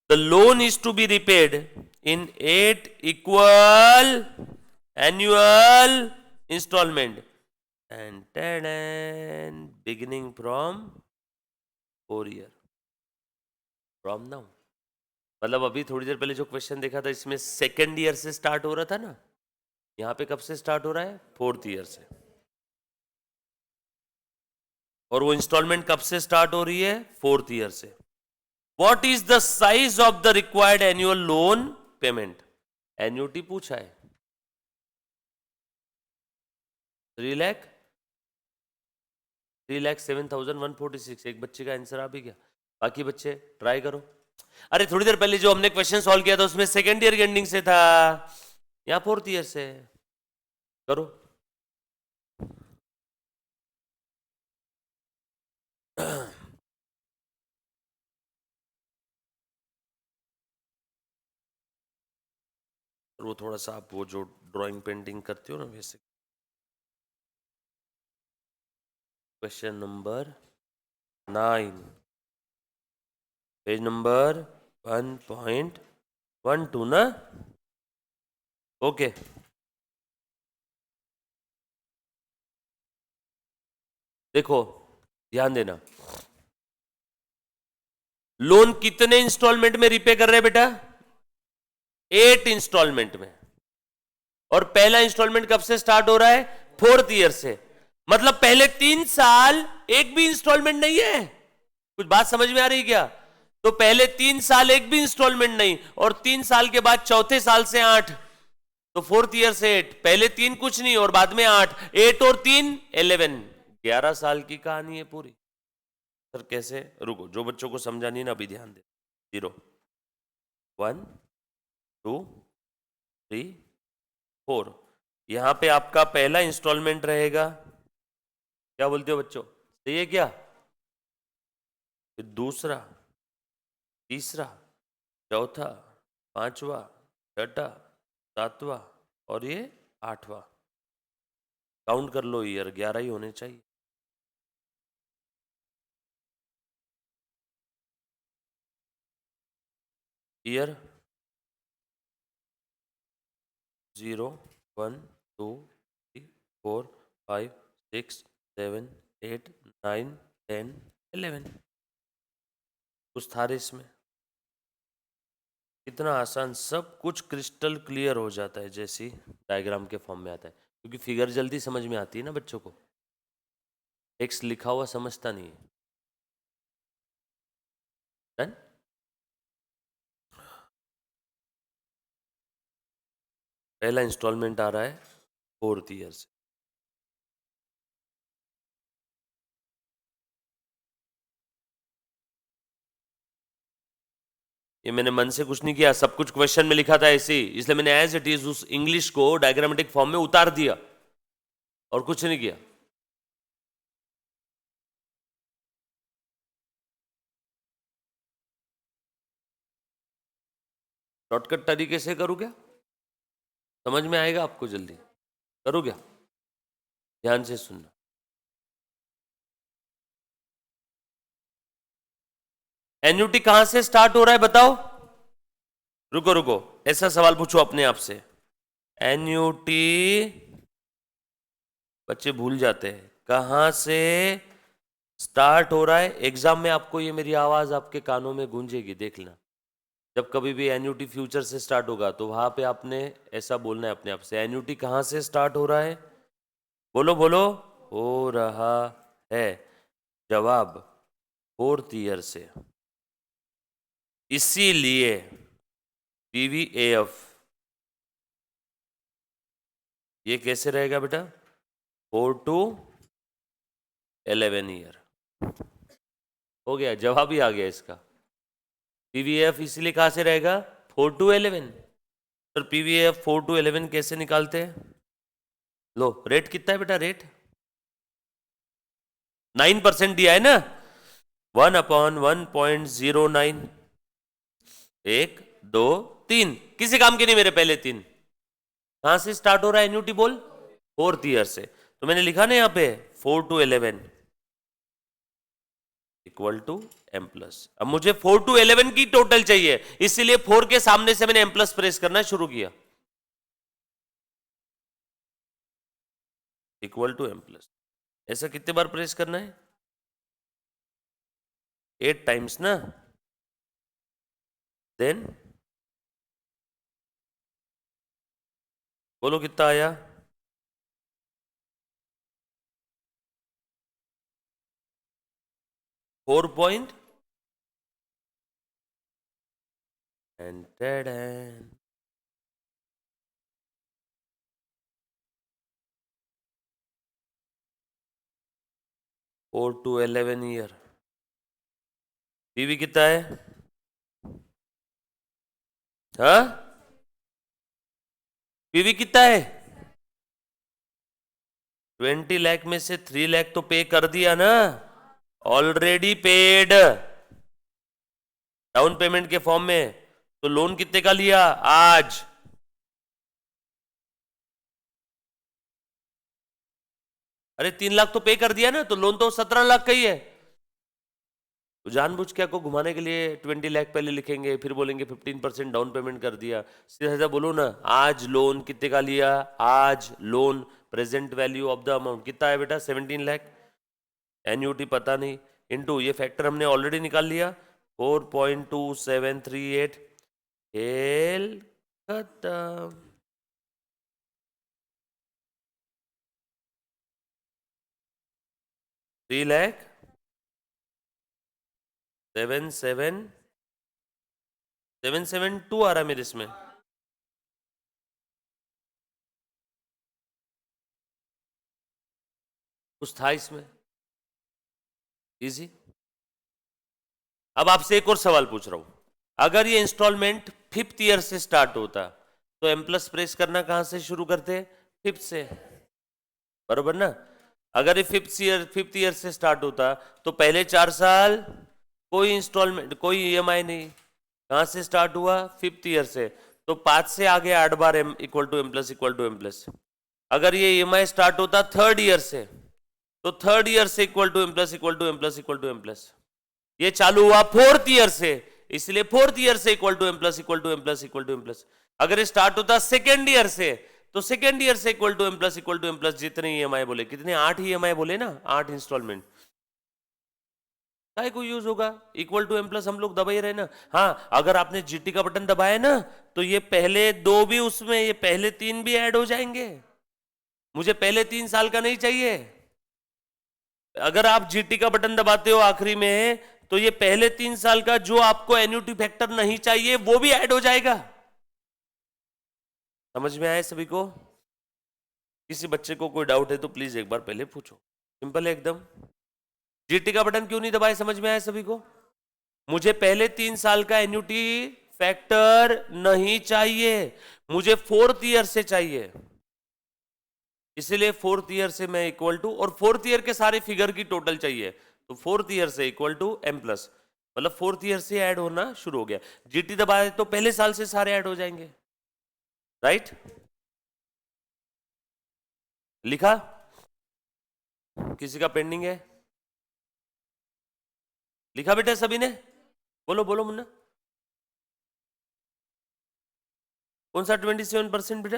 The loan is to be repaid in 8 equal annual installment and beginning from 4 year from now। मतलब अभी थोड़ी देर पहले जो क्वेश्चन देखा था इसमें सेकेंड ईयर से स्टार्ट हो रहा था ना, यहाँ पे कब से स्टार्ट हो रहा है? 4th ईयर से। और वो इंस्टॉलमेंट कब से स्टार्ट हो रही है? 4th ईयर से। What is the size of the required annual loan payment? Annuity पूछा है 3 लाख, 3,07,146। एक बच्चे का आंसर आ भी गया, बाकी बच्चे ट्राई करो। अरे थोड़ी देर पहले जो हमने क्वेश्चन सॉल्व किया था उसमें सेकेंड ईयर के एंडिंग से था, यहाँ 4th ईयर से। करो। और वो थोड़ा सा आप वो जो ड्राइंग पेंटिंग करते हो ना वैसे। क्वेश्चन नंबर 9, पेज नंबर 1.12 ना। ओके, देखो ध्यान देना, लोन कितने इंस्टॉलमेंट में रिपे कर रहे हैं बेटा? 8 इंस्टॉलमेंट में। और पहला इंस्टॉलमेंट कब से स्टार्ट हो रहा है? 4th ईयर से। मतलब पहले 3 साल एक भी इंस्टॉलमेंट नहीं है। कुछ बात समझ में आ रही क्या? तो पहले 3 साल एक भी इंस्टॉलमेंट नहीं, और 3 साल के बाद चौथे साल से 8, तो 4th ईयर से 8। पहले 3 कुछ नहीं और बाद में 8, 8 और 3 11, 11 साल की कहानी है पूरी। सर कैसे? रुको, जो बच्चों को समझा नहीं ना अभी ध्यान दे। 0 1 2 3 4, यहां पे आपका पहला इंस्टॉलमेंट रहेगा। क्या बोलते हो बच्चों, सही है क्या? फिर दूसरा, तीसरा, चौथा, पांचवा, छठा, सातवां और ये 8वां। काउंट कर लो, ईयर 11 ही होने चाहिए। ईयर 0 1 2 3 4 5 6 7 8 9 10 11। कुछ था रे इसमें? इतना आसान, सब कुछ क्रिस्टल क्लियर हो जाता है जैसी डायग्राम के फॉर्म में आता है, क्योंकि फिगर जल्दी समझ में आती है ना बच्चों को। टेक्स्ट लिखा हुआ समझता नहीं है। डन। पहला इंस्टॉलमेंट आ रहा है 4th ईयर से। ये मैंने मन से कुछ नहीं किया, सब कुछ क्वेश्चन में लिखा था ऐसे ही, इसलिए मैंने एज इट इज उस इंग्लिश को डायग्रामेटिक फॉर्म में उतार दिया और कुछ नहीं किया। शॉर्टकट तरीके से करूँ क्या? समझ में आएगा आपको जल्दी? करूँ क्या? ध्यान से सुनना। एन्युटी कहां से स्टार्ट हो रहा है बताओ? रुको रुको, ऐसा सवाल पूछो अपने आप से। एन्युटी, बच्चे भूल जाते हैं, कहां से स्टार्ट हो रहा है? एग्जाम में आपको ये मेरी आवाज आपके कानों में गूंजेगी, देख लेना। जब कभी भी एन्युटी फ्यूचर से स्टार्ट होगा तो वहां पे आपने ऐसा बोलना है अपने आप से, एन्युटी कहां से स्टार्ट हो रहा है? बोलो बोलो। हो रहा है। जवाब 4th ईयर से। इसीलिए पीवीएफ ये कैसे रहेगा बेटा? 4 to 11 ईयर। हो गया, जवाब ही आ गया इसका। पीवीएफ इसीलिए कहां से रहेगा? 4 to 11। सर पीवीएफ 4 to 11 कैसे निकालते हैं? लो, रेट कितना है बेटा? रेट 9% दिया है ना, 1/1.09। 1 2 3, किसी काम के नहीं मेरे पहले 3। कहां से स्टार्ट हो रहा है एन्युटी बोल? 4th ईयर से। तो मैंने लिखा ना यहाँ पे 4 to 11 equal to M plus. अब मुझे 4 to 11 की टोटल चाहिए, इसीलिए 4 के सामने से मैंने एम प्लस प्रेस करना शुरू किया। इक्वल टू एम प्लस, ऐसा कितने बार प्रेस करना है? 8 टाइम्स ना। देन बोलो कितना आया? 4 point and 4 to 11 year. PV कितना है? हाँ, पीवी कितना है? 20 लाख में से 3 लाख तो पे कर दिया ना, ऑलरेडी पेड, डाउन पेमेंट के फॉर्म में। तो लोन कितने का लिया आज? अरे 3 लाख तो पे कर दिया ना, तो लोन तो 17 लाख का ही है। तो जानबूझ के आपको घुमाने के लिए 20 लाख पहले लिखेंगे, फिर बोलेंगे 15% डाउन पेमेंट कर दिया। सीधा सीधा बोलो ना, आज लोन कितने का लिया, आज loan present value of the amount कितना है बेटा, 17 लाख। एन्यूटी पता नहीं, इनटू ये फैक्टर हमने ऑलरेडी निकाल लिया 4.2738, खेल खत्म। 3 लाख 772 आ रहा है मेरे इसमें। कुछ था इसमें इजी। अब आपसे एक और सवाल पूछ रहा हूं, अगर ये इंस्टॉलमेंट 5th ईयर से स्टार्ट होता तो एम प्लस प्रेस करना कहां से शुरू करते, 5th से, बरोबर ना। अगर ये 5th ईयर से स्टार्ट होता तो पहले 4 साल कोई इंस्टॉलमेंट कोई ईएमआई नहीं, कहां से स्टार्ट हुआ, 5th ईयर से, तो 5 से आगे 8 बार M equal to M plus equal to M plus. अगर ये ईएमआई स्टार्ट होता 3rd ईयर से, तो 3rd ईयर से equal to M plus equal to M plus equal to M plus. ये चालू हुआ 4th ईयर से, इसलिए 4th ईयर से equal to M plus equal to M plus equal to M plus. अगर ये स्टार्ट होता 2nd ईयर से, तो 2nd ईयर से equal to M plus equal to M plus. जितने ईएमआई बोले, कितने, 8 ईएमआई बोले ना, 8 इंस्टॉलमेंट, काय को यूज होगा, इक्वल टू एम प्लस हम लोग दबा ही रहे ना। हाँ, अगर आपने जीटी का बटन दबाया ना, तो ये पहले 2 भी उसमें, ये पहले 3 भी ऐड हो जाएंगे। मुझे पहले 3 साल का नहीं चाहिए। अगर आप जीटी का बटन दबाते हो आखिरी में, तो ये पहले 3 साल का जो आपको एन्युटी फैक्टर नहीं चाहिए वो भी ऐड हो जाएगा। समझ में आए सभी को? किसी बच्चे को कोई डाउट है तो प्लीज एक बार पहले पूछो, सिंपल है एकदम। जीटी का बटन क्यों नहीं दबाए, समझ में आया सभी को? मुझे पहले 3 साल का एन्युटी फैक्टर नहीं चाहिए, मुझे 4th ईयर से चाहिए। इसलिए 4th ईयर से मैं इक्वल टू, और 4th ईयर के सारे फिगर की टोटल चाहिए, तो 4th ईयर से इक्वल टू एम प्लस, मतलब 4th ईयर से ऐड होना शुरू हो गया। जीटी दबाए तो पहले साल से सारे ऐड हो जाएंगे, राइट? लिखा? किसी का पेंडिंग है? लिखा बेटा सभी ने? बोलो बोलो मुन्ना, कौन सा 27% बेटा?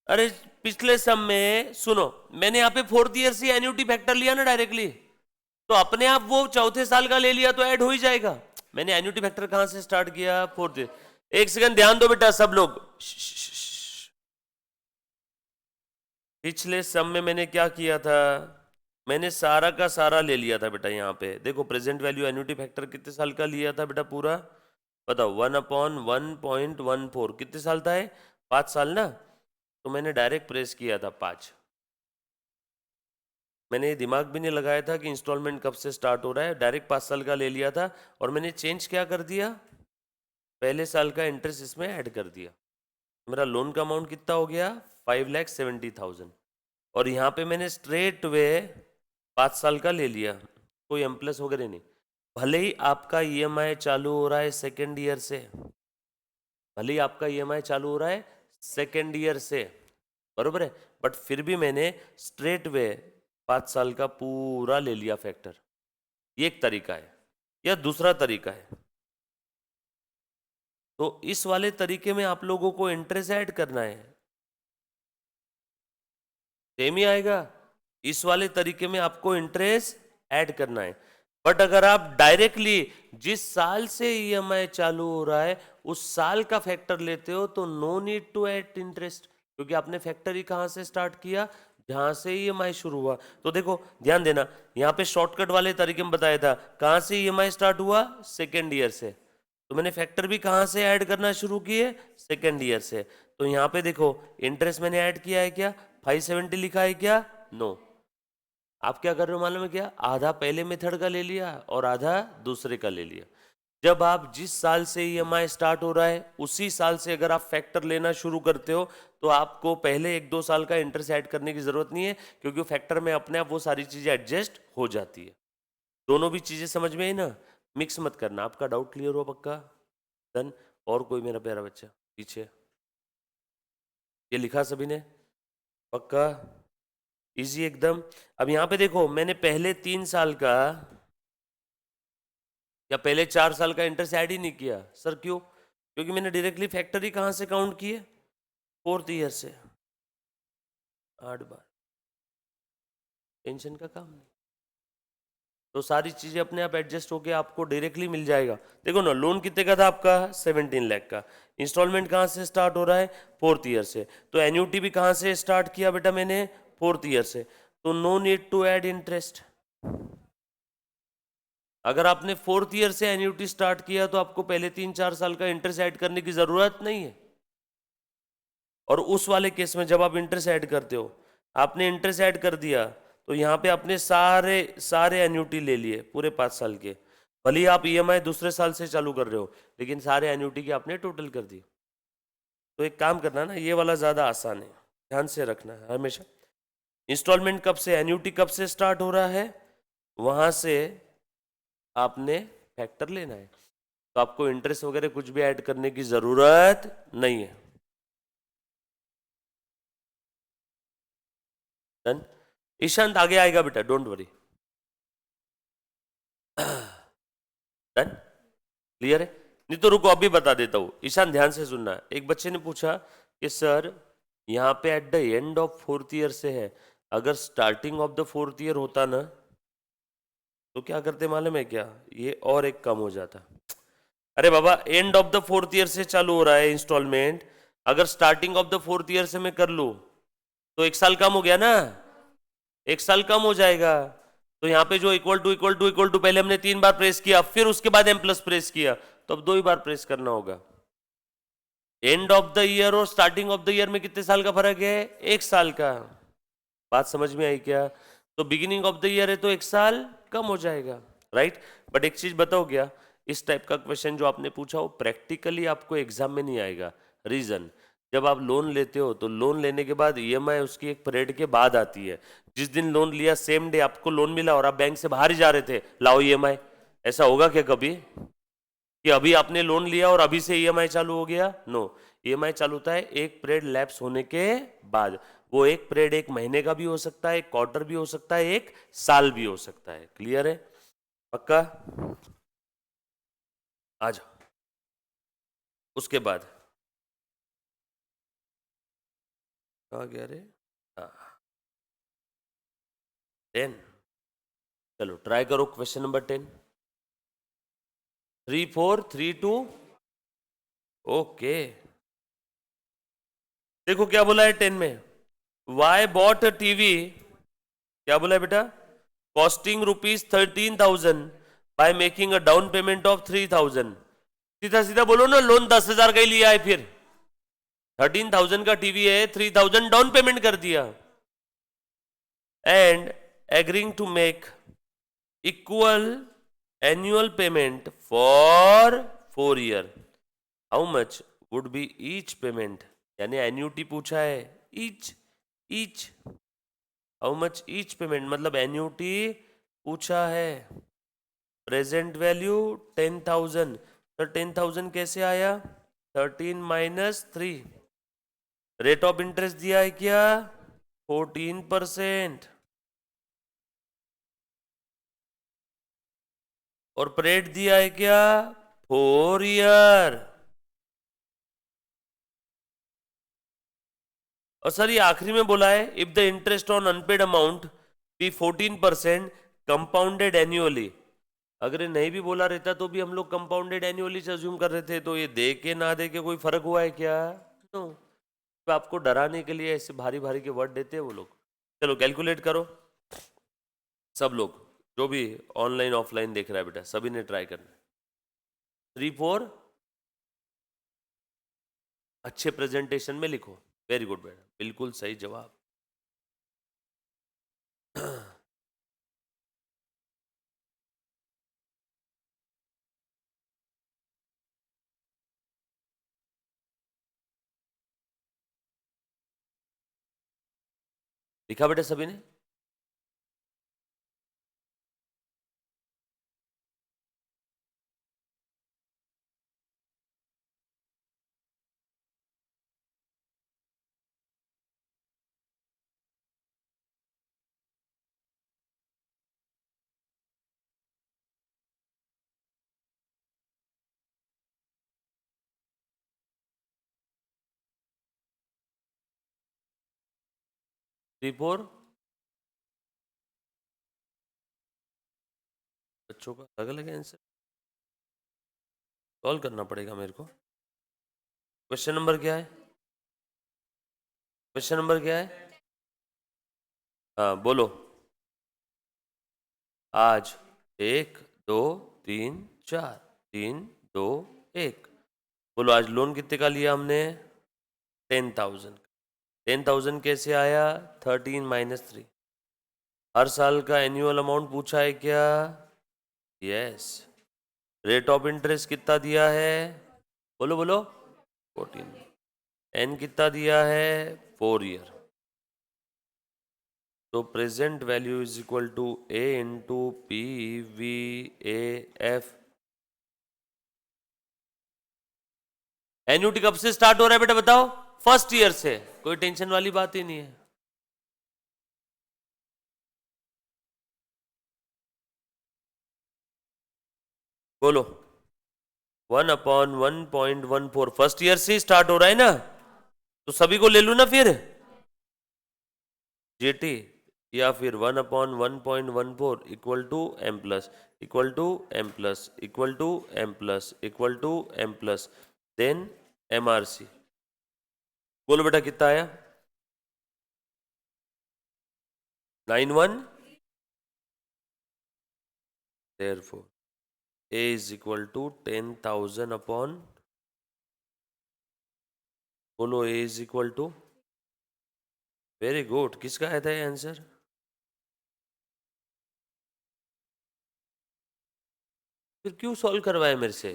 अरे पिछले सम में सुनो, मैंने यहाँ पे 4th ईयर से एन्युटी फैक्टर लिया ना डायरेक्टली, तो अपने आप वो चौथे साल का ले लिया तो ऐड हो ही जाएगा। मैंने एन्युटी फैक्टर कहां से स्टार्ट किया, 4th। एक सेकंड ध्यान दो बेटा सब लोग। पिछले सम में मैंने क्या किया था, मैंने सारा का सारा ले लिया था बेटा। यहाँ पे देखो, प्रेजेंट वैल्यू एन्युटी फैक्टर कितने साल का लिया था बेटा पूरा, बताओ, 1/1.14, कितने साल था है, 5 साल ना। तो मैंने डायरेक्ट प्रेस किया था 5। मैंने ये दिमाग भी नहीं लगाया था कि इंस्टॉलमेंट कब से स्टार्ट हो रहा है, डायरेक्ट 5 साल का ले लिया था। और मैंने चेंज क्या कर दिया, पहले साल का इंटरेस्ट इसमें ऐड कर दिया। मेरा लोन का अमाउंट कितना हो गया, 5,70,000। और यहाँ पे मैंने स्ट्रेट वे 5 साल का ले लिया, कोई एम प्लस वगैरह नहीं। भले ही आपका ईएमआई चालू हो रहा है 2nd ईयर से, भले ही आपका ईएमआई चालू हो रहा है 2nd ईयर से, बरोबर है, बट फिर भी मैंने स्ट्रेट वे 5 साल का पूरा ले लिया फैक्टर। ये एक तरीका है, या दूसरा तरीका है, तो इस वाले तरीके में आप लोगों को इंटरेस्ट ऐड करना है, सेम ही आएगा। इस वाले तरीके में आपको इंटरेस्ट ऐड करना है। बट अगर आप डायरेक्टली जिस साल से ईएमआई चालू हो रहा है उस साल का फैक्टर लेते हो, तो no need to add interest, क्योंकि आपने फैक्टर ही कहां से स्टार्ट किया, जहां से ईएमआई शुरू हुआ। तो देखो ध्यान देना, यहाँ पे शॉर्टकट वाले तरीके में बताया था, कहां से ईएमआई स्टार्ट हुआ, 2nd ईयर से, तो मैंने फैक्टर भी कहां से ऐड करना शुरू किए, 2nd ईयर से। तो यहाँ पे देखो इंटरेस्ट मैंने ऐड किया है क्या, 570 लिखा है क्या, नो। आप क्या कर रहे हो मालूम है क्या, आधा पहले मेथड का ले लिया और आधा दूसरे का ले लिया। जब आप जिस साल से ईएमआई स्टार्ट हो रहा है उसी साल से अगर आप फैक्टर लेना शुरू करते हो, तो आपको पहले 1-2 साल का इंटरेस्ट ऐड करने की जरूरत नहीं है, क्योंकि फैक्टर में अपने आप वो सारी चीजें एडजस्ट हो जाती है। दोनों भी चीजें समझ में आई ना, मिक्स मत करना। आपका डाउट क्लियर हुआ पक्का? डन। और कोई मेरा प्यारा बच्चा पीछे? ये लिखा सभी ने? पक्का? इजी एकदम। अब यहां पे देखो, मैंने पहले 3 साल का या पहले 4 साल का इंटरेस्ट ऐड ही नहीं किया। सर क्यों? क्योंकि मैंने डायरेक्टली फैक्टर ही कहां से काउंट किए? 4th ईयर से। 8 बार। टेंशन का काम नहीं। तो सारी चीजें अपने आप एडजस्ट होके आपको डायरेक्टली मिल जाएगा। देखो ना, लोन कितने का था आपका? 17 लाख का। इंस्टॉलमेंट कहाँ से स्टार्ट हो रहा है? 4th ईयर से। तो एन्यूटी भी कहाँ से स्टार्ट किया बेटा मैंने? 4th ईयर से। तो no need to add interest. अगर आपने 4th ईयर से एन्यूटी स्टार्ट किया तो आपको पहले 3-4 साल का इंटरेस्ट ऐड करने की जरूरत नहीं है। और उस वाले केस में जब आप इंटरेस्ट ऐड करते हो, आपने इंटरेस्ट ऐड कर दिया, तो यहाँ पे आपने सारे सारे एन्यूटी ले लिए पूरे 5 साल के। भले ही आप ईएमआई दूसरे साल से चालू कर रहे हो, लेकिन सारे एन्यूटी की आपने टोटल कर दी। तो एक काम करना ना, ये वाला ज़्यादा आसान है, ध्यान से रखना है हमेशा। इंस्टॉलमेंट कब से, एन्यूटी कब से स्टार्ट हो रहा है, वहाँ से आपने फैक्टर लेना है। तो आपको इंटरेस्ट वगैरह कुछ भी ऐड करने की ज़रूरत नहीं है। डन? ईशांत आगे आएगा बेटा, डोंट वरी। डन? क्लियर है? नहीं तो रुको, अभी बता देता हूं। ईशान ध्यान से सुनना। एक बच्चे ने पूछा कि सर यहाँ पे at the end of 4th year से है, अगर starting of the 4th year होता ना, तो क्या करते मालूम है क्या? ये और एक कम हो जाता। अरे बाबा, end of the 4th year से चालू हो रहा है इंस्टॉलमेंट, अगर starting of the 4th year से मैं कर लूं, तो 1 साल कम हो गया ना? 1 साल कम हो जाएगा। तो यहाँ पे जो equal to equal to equal to पहले हमने 3 बार प्रेस किया, फिर उसके बाद एम प्लस प्रेस किया, तो अब 2 ही बार प्रेस करना होगा। एंड ऑफ द ईयर और स्टार्टिंग ऑफ द ईयर में कितने साल का फर्क है? 1 साल का। बात समझ में आई क्या? तो बिगिनिंग ऑफ द ईयर है तो 1 साल कम हो जाएगा, राइट? बट एक चीज बताओ, क्या इस टाइप का क्वेश्चन जो आपने पूछा वो प्रैक्टिकली आपको एग्जाम में नहीं आएगा? रीजन, जब आप लोन लेते हो तो लोन लेने के बाद ईएमआई उसकी एक पीरियड के बाद आती है। जिस दिन लोन लिया सेम डे आपको लोन मिला और आप बैंक से बाहर ही जा रहे थे, लाओ ईएमआई। ऐसा होगा क्या कभी कि अभी आपने लोन लिया और अभी से ईएमआई चालू हो गया? नो। ईएमआई चालू होता है एक पीरियड लैप्स होने के बाद। वो एक पीरियड 1 महीने का भी हो सकता है, 1 क्वार्टर भी हो सकता है, 1 साल भी हो सकता है। क्लियर है? पक्का? आ जाओ। उसके बाद कहा गया रे? हाँ, 10। चलो ट्राई करो क्वेश्चन नंबर 10। 3 4 3 2। ओके, देखो क्या बोला है 10 में। वाई बॉट अ टीवी, क्या बोला है बेटा? Costing ₹13,000 by making a down payment of 3,000। सीधा सीधा बोलो ना, लोन 10,000 का ही लिया है, फिर 13,000 का टीवी है, 3,000 डाउन पेमेंट कर दिया, and agreeing to make equal annual payment for 4 year. How much would be each payment? यानी एन्यूटी पूछा है, each each how much each payment, मतलब एन्यूटी पूछा है। Present value 10,000। तो 10,000 कैसे आया? 13 - 3। रेट ऑफ इंटरेस्ट दिया है क्या? 14%। और पीरियड दिया है क्या? 4 ईयर। और सर ये आखिरी में बोला है, if the interest on unpaid amount be 14% compounded annually. अगर ये नहीं भी बोला रहता तो भी हम लोग कंपाउंडेड एन्युअली से अज्यूम कर रहे थे। तो ये दे के ना दे के कोई फर्क हुआ है क्या? नो। तो आपको डराने के लिए ऐसे भारी भारी के वर्ड देते हैं वो लोग। चलो कैलकुलेट करो सब लोग, जो भी ऑनलाइन ऑफलाइन देख रहा है बेटा, सभी ने ट्राई करना। 3 4। अच्छे प्रेजेंटेशन में लिखो। वेरी गुड बेटा, बिल्कुल सही जवाब। लिखा बेटा सभी ने? 4 बच्चों का अलग अलग आंसर सॉल्व करना पड़ेगा मेरे को। क्वेश्चन नंबर क्या है? क्वेश्चन नंबर क्या है? हाँ बोलो। आज 1 2 3 4 3 2 1। बोलो आज लोन कितने का लिया हमने? 10,000। 10,000 कैसे आया? 13 - 3। हर साल का एनुअल अमाउंट पूछा है क्या? यस। रेट ऑफ इंटरेस्ट कितना दिया है? बोलो बोलो। 14। एन कितना दिया है? 4 ईयर। तो present value is equal to A into P V A F. Annuity कब से स्टार्ट हो रहा है बेटा बताओ? फर्स्ट ईयर से। कोई टेंशन वाली बात ही नहीं है। बोलो। 1/1.14 फर्स्ट ईयर से स्टार्ट हो रहा है ना, तो सभी को ले लू ना फिर जेटी, या फिर 1/1.14 equal to M plus equal to M plus equal to M plus equal to M plus then MRC. बोलो बेटा कितना आया? 91। therefore a is equal to 10,000 upon, बोलो a is equal to, very good. किसका आया था ये आंसर? फिर क्यों सॉल्व करवाया मेरे से?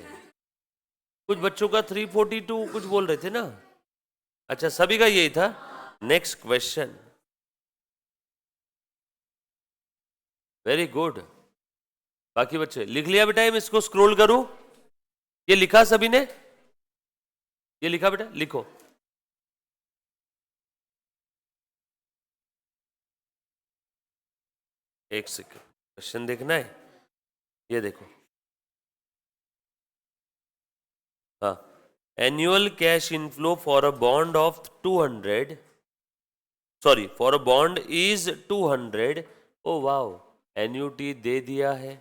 कुछ बच्चों का 342 कुछ बोल रहे थे ना। अच्छा सभी का यही था। Next question. Very good. बाकी बच्चे लिख लिया बेटा? मैं इसको स्क्रॉल करूं? ये लिखा सभी ने? ये लिखा बेटा? लिखो। एक सेकंड, क्वेश्चन देखना है। ये देखो। हाँ, annual cash inflow for a bond of 200, sorry for a bond is 200। Oh wow, annuity दे दिया है।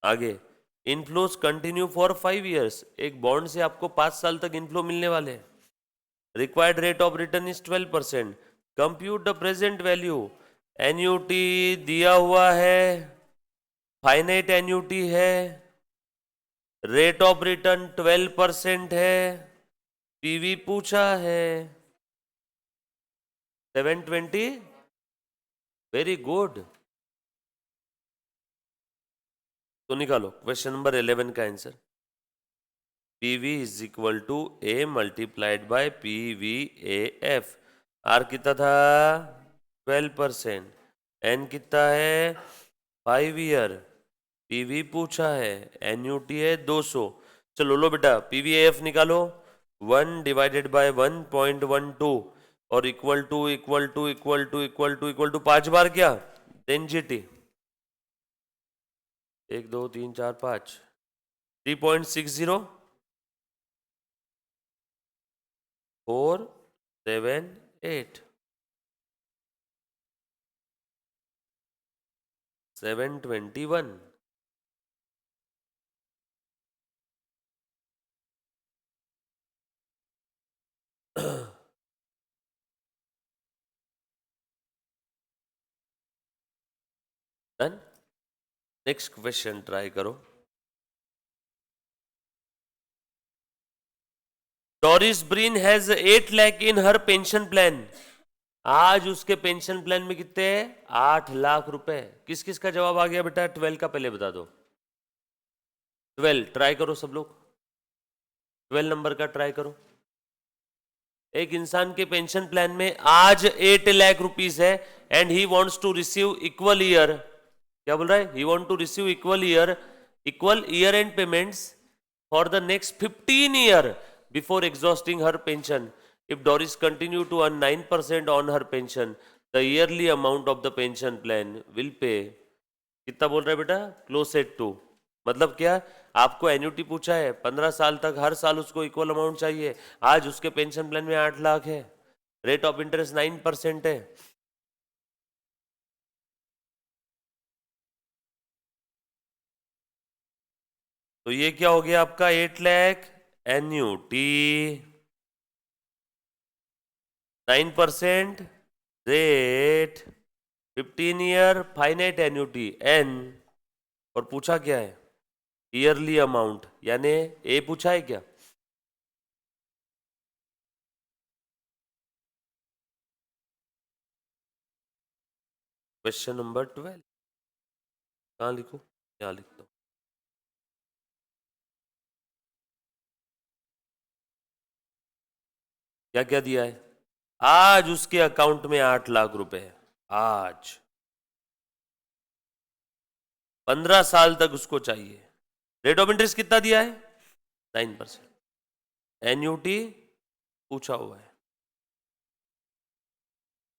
आगे, इनफ्लोस कंटिन्यू फॉर 5 ईयर्स। एक बॉन्ड से आपको 5 साल तक इनफ्लो मिलने वाले हैं। Required rate of return is 12%। Compute the present value. Annuity दिया हुआ है, फाइनाइट एन्यूटी है, रेट ऑफ रिटर्न 12% है, पीवी पूछा है 720। Very good. तो निकालो क्वेश्चन नंबर 11 का answer. PV is equal to A multiplied by PV A F. R कितना था? 12%। एन कितना है? 5 ईयर। पीवी पूछा है, एन्यूटी है 200। चलो लो बेटा पीवी ए एफ निकालो। 1 डिवाइडेड बाय 1.12 और equal to equal to equal to equal to equal to 5 बार क्या? Then GT 1 2 3 4 5 3.60 4 7 8 721। Done. Next question try करो। Doris Breen has 8 lakh in her pension plan. आज उसके पेंशन प्लान में कितने हैं? 8 लाख रुपए। किस किस का जवाब आ गया बेटा? 12 का पहले बता दो। 12 ट्राई करो सब लोग। 12 नंबर का ट्राई करो। एक इंसान के पेंशन प्लान में आज 8 लाख रुपीस है and he wants to receive equal year, क्या बोल रहा है? He want to receive equal year end payments for the next 15 year before exhausting her pension. If Doris continue to earn 9% on her pension, the yearly amount of the pension plan will pay. कितना बोल रहा है बेटा? Close at two. मतलब क्या? आपको annuity पूछा है, 15 साल तक हर साल उसको इक्वल अमाउंट चाहिए। आज उसके पेंशन प्लान में 8 लाख है। रेट ऑफ इंटरेस्ट 9% है, तो ये क्या हो गया आपका 8 lakh annuity, 9% rate, 15 year finite annuity N, और पूछा क्या है ईयरली अमाउंट, यानी ए पूछा है क्या? क्वेश्चन नंबर 12 कहाँ लिखूं? यहाँ लिखता हूँ। क्या क्या दिया है? आज उसके अकाउंट में 8 लाख रुपए है, आज 15 साल तक उसको चाहिए। रेट ऑफ इंटरेस्ट कितना दिया है? 9%। एन्यूटी पूछा हुआ है,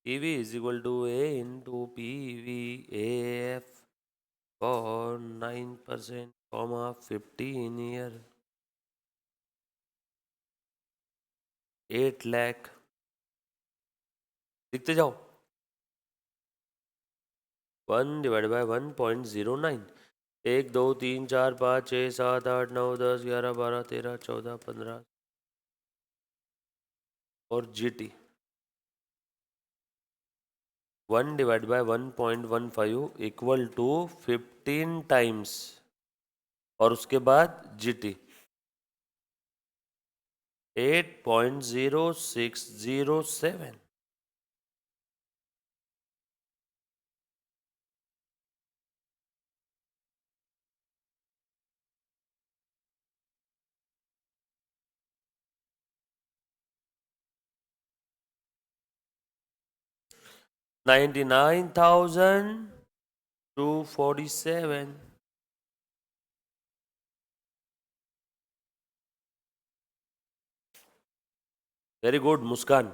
PV is equal to A into PV F for 9% comma 15 year 8 lakh. लिखते जाओ, 1/1.09, 1 2 3 4 5 6 7 8 9 10 11 12 13 14 15 और जीटी 1/1.15 इक्वल टू 15 टाइम्स, और उसके बाद GT 8.0607। 99,247। Very good Muskan.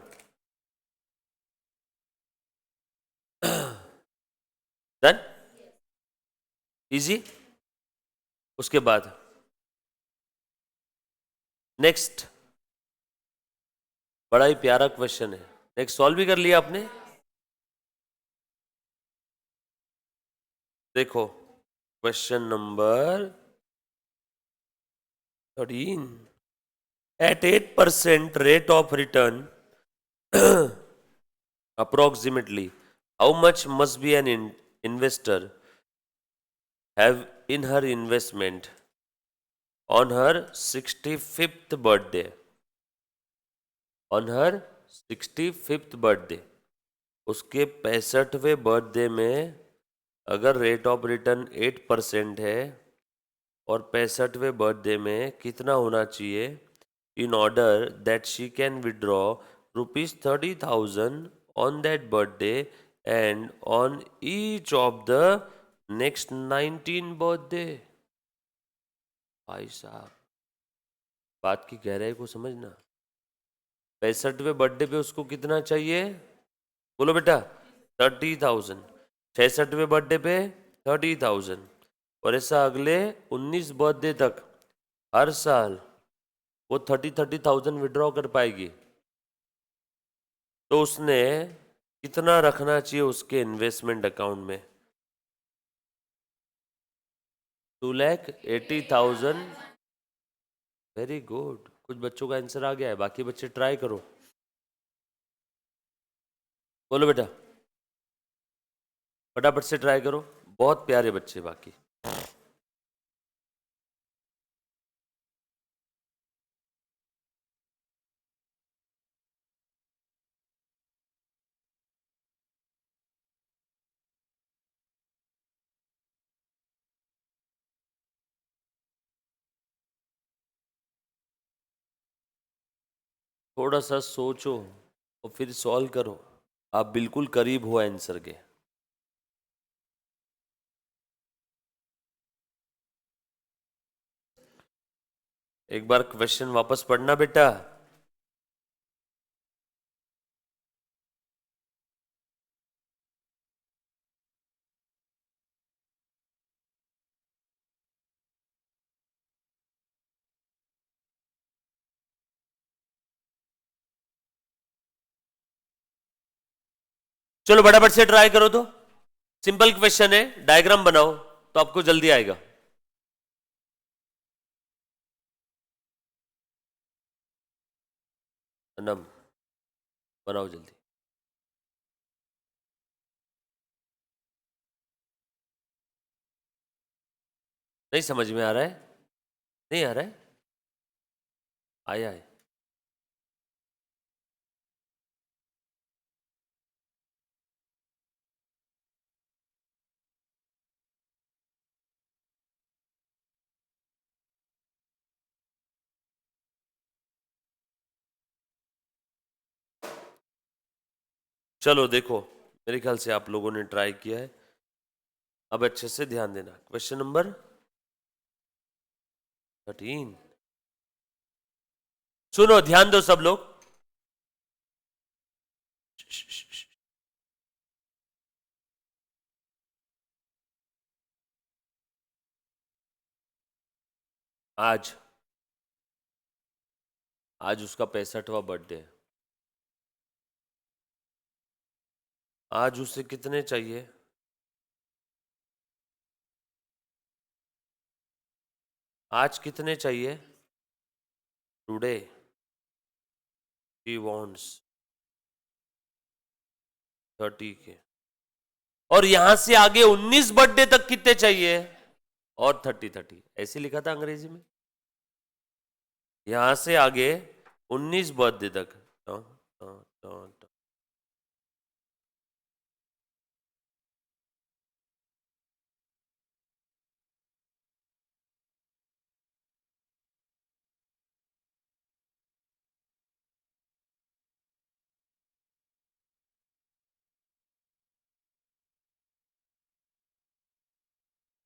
Done, easy. उसके बाद नेक्स्ट, बड़ा ही प्यारा क्वेश्चन है, नेक्स्ट सॉल्व भी कर लिया आपने। देखो question number 13, at 8% rate of return approximately how much must be an investor have in her investment on her 65th birthday, on her 65th birthday, उसके 65वें बर्थडे में अगर रेट ऑफ रिटर्न 8% है और 65वें बर्थडे में कितना होना चाहिए, in order that she can withdraw rupees 30,000 on that birthday and on each of the next 19 birthday। भाई साहब बात की गहराई को समझना, 65वें बर्थडे पे उसको कितना चाहिए, बोलो बेटा 30,000, 66वें बर्थडे पे 30,000, और ऐसा अगले 19 बर्थडे तक हर साल वो 30,000 विड्रॉ कर पाएगी। तो उसने कितना रखना चाहिए उसके इन्वेस्टमेंट अकाउंट में? 2,80,000। वेरी गुड, कुछ बच्चों का आंसर आ गया है, बाकी बच्चे ट्राई करो, बोलो बेटा फटाफट से ट्राई करो, बहुत प्यारे बच्चे बाकी। थोड़ा सा सोचो और फिर सॉल्व करो, आप बिल्कुल करीब हो आंसर के। एक बार क्वेश्चन वापस पढ़ना बेटा। चलो फटाफट से ट्राई करो तो, सिंपल क्वेश्चन है, डायग्राम बनाओ तो आपको जल्दी आएगा। नम बनाओ जल्दी। नहीं समझ में आ रहा है? नहीं आ रहा है? आया है। चलो देखो, मेरे ख्याल से आप लोगों ने ट्राई किया है। अब अच्छे से ध्यान देना, क्वेश्चन नंबर 13। सुनो, ध्यान दो सब लोग। आज आज उसका 65वां बर्थडे है। आज उसे कितने चाहिए? आज कितने चाहिए? टुडे ही वॉन्ट्स 30 के। और यहां से आगे 19 बर्थडे तक कितने चाहिए? और 30 ऐसे लिखा था अंग्रेजी में। यहां से आगे 19 बर्थडे तक। ट, ट, ट, ट।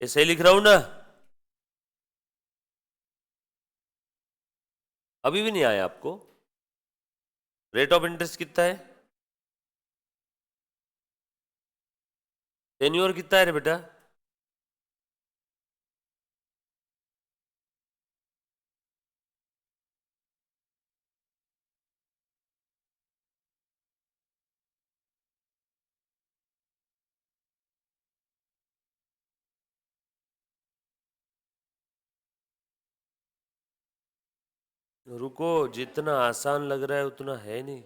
ऐसे ही लिख रहा हूं ना? अभी भी नहीं आया आपको? रेट ऑफ इंटरेस्ट कितना है? टेन्योर कितना है रे बेटा? रुको, जितना आसान लग रहा है उतना है नहीं।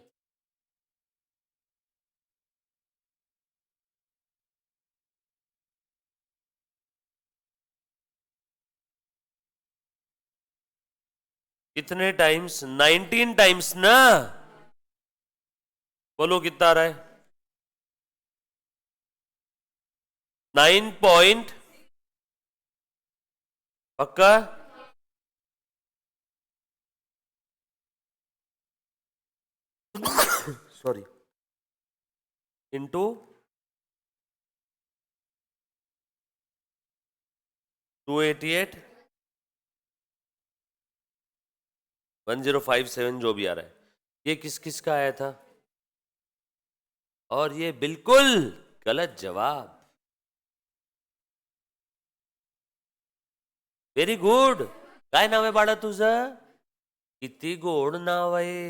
कितने टाइम्स? 19 टाइम्स ना। बोलो कितना आ रहा है? 9 पॉइंट। पक्का? सॉरी। इंटू 288 1057 जो भी आ रहा है। ये किस किस का आया था? और ये बिल्कुल गलत जवाब। Very good. काय नाव आहे बाळा तुझं? किती गोड नाव आहे।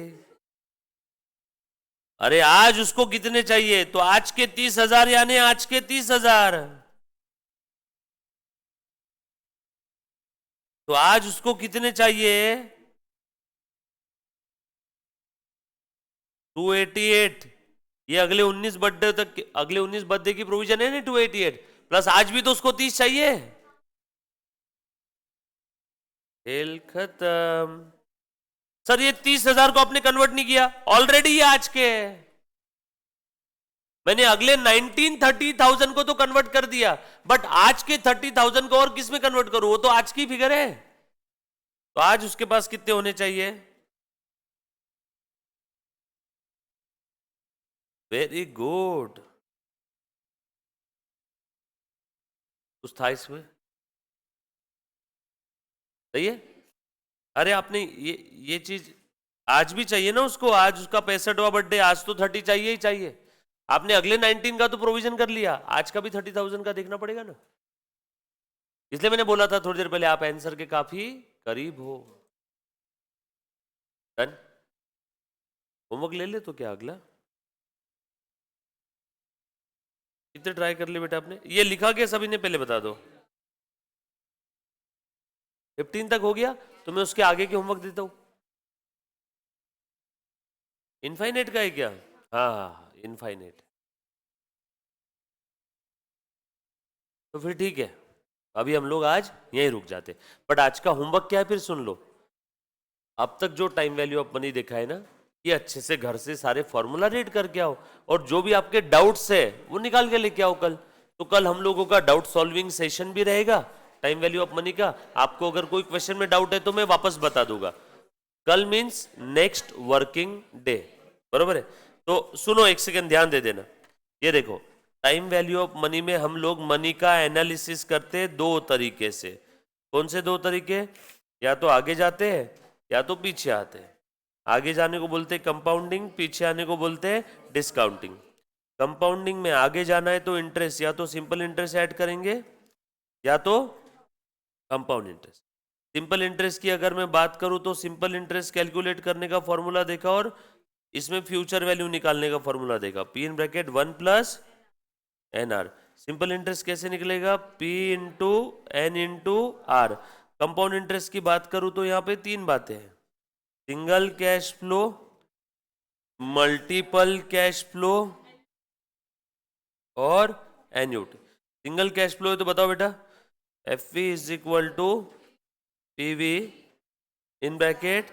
अरे आज उसको कितने चाहिए? तो आज के 30,000 यानी आज के 30,000। तो आज उसको कितने चाहिए? 288। ये अगले 19 बर्थडे तक, अगले 19 बर्थडे की प्रोविजन है ना 288 प्लस आज भी तो उसको 30 चाहिए। खेल खत्म। सर ये 30,000 को आपने कन्वर्ट नहीं किया, ऑलरेडी ये आज के है। मैंने अगले 19-30,000 को तो कन्वर्ट कर दिया, बट आज के 30,000 को और किस में कन्वर्ट करूं? वो तो आज की फिगर है। तो आज उसके पास कितने होने चाहिए? Very good. कुछ था इसमें? सही है। अरे आपने ये चीज आज भी चाहिए ना उसको। आज उसका 65वां बर्थडे, आज तो 30 चाहिए ही चाहिए। आपने अगले 19 का तो प्रोविजन कर लिया, आज का भी 30,000 का देखना पड़ेगा ना। इसलिए मैंने बोला था थोड़ी देर पहले, आप आंसर के काफी करीब हो। डन। होमवर्क ले ले तो क्या अगला? कितने ट्राई कर लिए बेटा आपने? ये लिखा क्या सभी ने, पहले बता दो। 15 तक हो गया तो मैं उसके आगे के होमवर्क देता हूँ। इनफाइनाइट का है क्या? हाँ हाँ इनफाइनाइट। तो फिर ठीक है, अभी हम लोग आज यहीं रुक जाते। बट आज का होमवर्क क्या है फिर सुन लो। अब तक जो टाइम वैल्यू ऑफ मनी देखा है ना, ये अच्छे से घर से सारे फॉर्मूला रीड करके आओ, और जो भी आपके डाउट्स है वो निकाल के लेके आओ कल। तो कल हम लोगों का डाउट सॉल्विंग सेशन भी रहेगा टाइम वैल्यू ऑफ मनी का। आपको अगर कोई क्वेश्चन में डाउट है तो मैं वापस बता दूंगा। कल मीन्स नेक्स्ट वर्किंग डे, बरोबर है? तो सुनो, एक सेकंड ध्यान दे देना। ये देखो, टाइम वैल्यू ऑफ मनी में हम लोग मनी का एनालिसिस करते दो तरीके से। कौन से दो तरीके? या तो आगे जाते हैं या तो पीछे आते हैं। आगे जाने को बोलते हैं कंपाउंडिंग, पीछे आने को बोलते हैं डिस्काउंटिंग। कंपाउंडिंग में आगे जाना है तो इंटरेस्ट या तो सिंपल इंटरेस्ट ऐड करेंगे या तो कंपाउंड इंटरेस्ट। सिंपल इंटरेस्ट की अगर मैं बात करूं तो सिंपल इंटरेस्ट कैलकुलेट करने का फॉर्मूला देखा और इसमें फ्यूचर वैल्यू निकालने का फॉर्मूला देखा, P in bracket 1 plus N R. Simple interest कैसे निकलेगा? P into N into R. Compound interest की बात करूं तो यहाँ पे तीन बातें हैं, single cash flow, multiple cash flow और एन्यूटी। सिंगल कैश फ्लो है तो बताओ बेटा, F V is equal to P V in bracket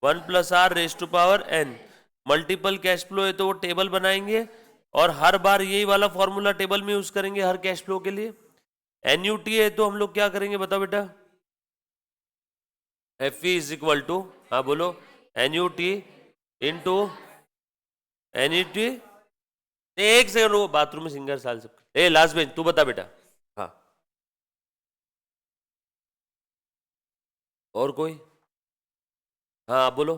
1 plus R raise to power N. Multiple cash flow है तो वो टेबल बनाएंगे और हर बार यही वाला फॉर्मूला टेबल में यूज करेंगे हर कैश फ्लो के लिए। एन्यूटी है तो हम लोग क्या करेंगे बताओ बेटा, F V is equal to, हाँ बोलो, एन्यूटी इंटू एन्यूटी। एक सेकंड, वो बाथरूम में सिंगर साल सब। ए लास्ट बेंच, तू बता बेटा। हाँ, और कोई? हाँ आप बोलो,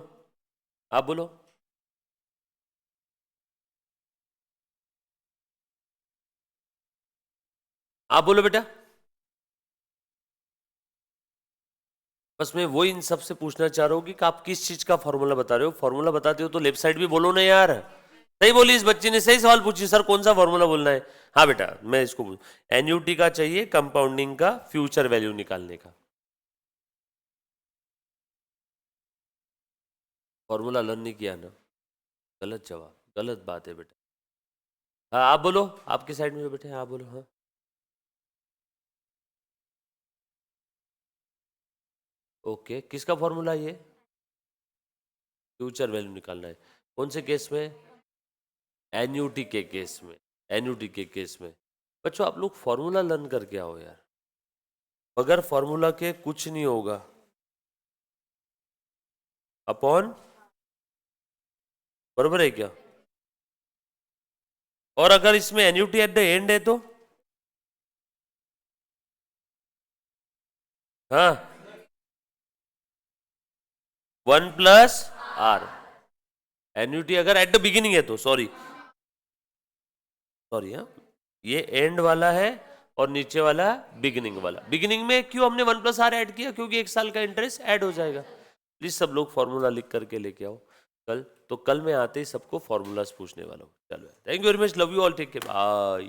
आप बोलो। आप बोलो बेटा। बस मैं वही इन सबसे पूछना चाह रहा हूँ कि आप किस चीज का फॉर्मूला बता रहे हो। फॉर्मूला बताते हो तो लेफ्ट साइड भी बोलो ना यार। सही बोली इस बच्ची ने, सही सवाल पूछी, सर कौन सा फॉर्मूला बोलना है। हाँ बेटा, मैं इसको एन्यूटी का चाहिए कंपाउंडिंग का फ्यूचर वैल्यू निकालने का फॉर्मूला। लर्न नहीं किया ना, गलत जवाब, गलत बात है बेटा। हाँ आप बोलो, आपके साइड में जो बैठे हैं आप बोलो। हाँ ओके, किसका फॉर्मूला ये? फ्यूचर वैल्यू निकालना है। कौन से केस में? एन्यूटी के केस में। एन्यूटी के केस में बच्चों आप लोग फॉर्मूला लर्न करके आओ यार, बगैर फॉर्मूला के कुछ नहीं होगा। अपॉन, बरोबर है क्या? और अगर इसमें एन्यूटी एट द एंड है तो? हाँ, 1 प्लस आर। एन्यूटी अगर एट द बिगिनिंग है तो, सॉरी सॉरी, हाँ ये एंड वाला है और नीचे वाला बिगिनिंग वाला। बिगिनिंग में क्यों हमने 1 प्लस आर ऐड किया? क्योंकि 1 साल का इंटरेस्ट ऐड हो जाएगा। प्लीज सब लोग फॉर्मूला लिख करके लेके आओ कल। तो कल मैं आते ही सबको फॉर्मूलाज पूछने वाला हूँ। चलो, thank you very much, love you all, take care, bye.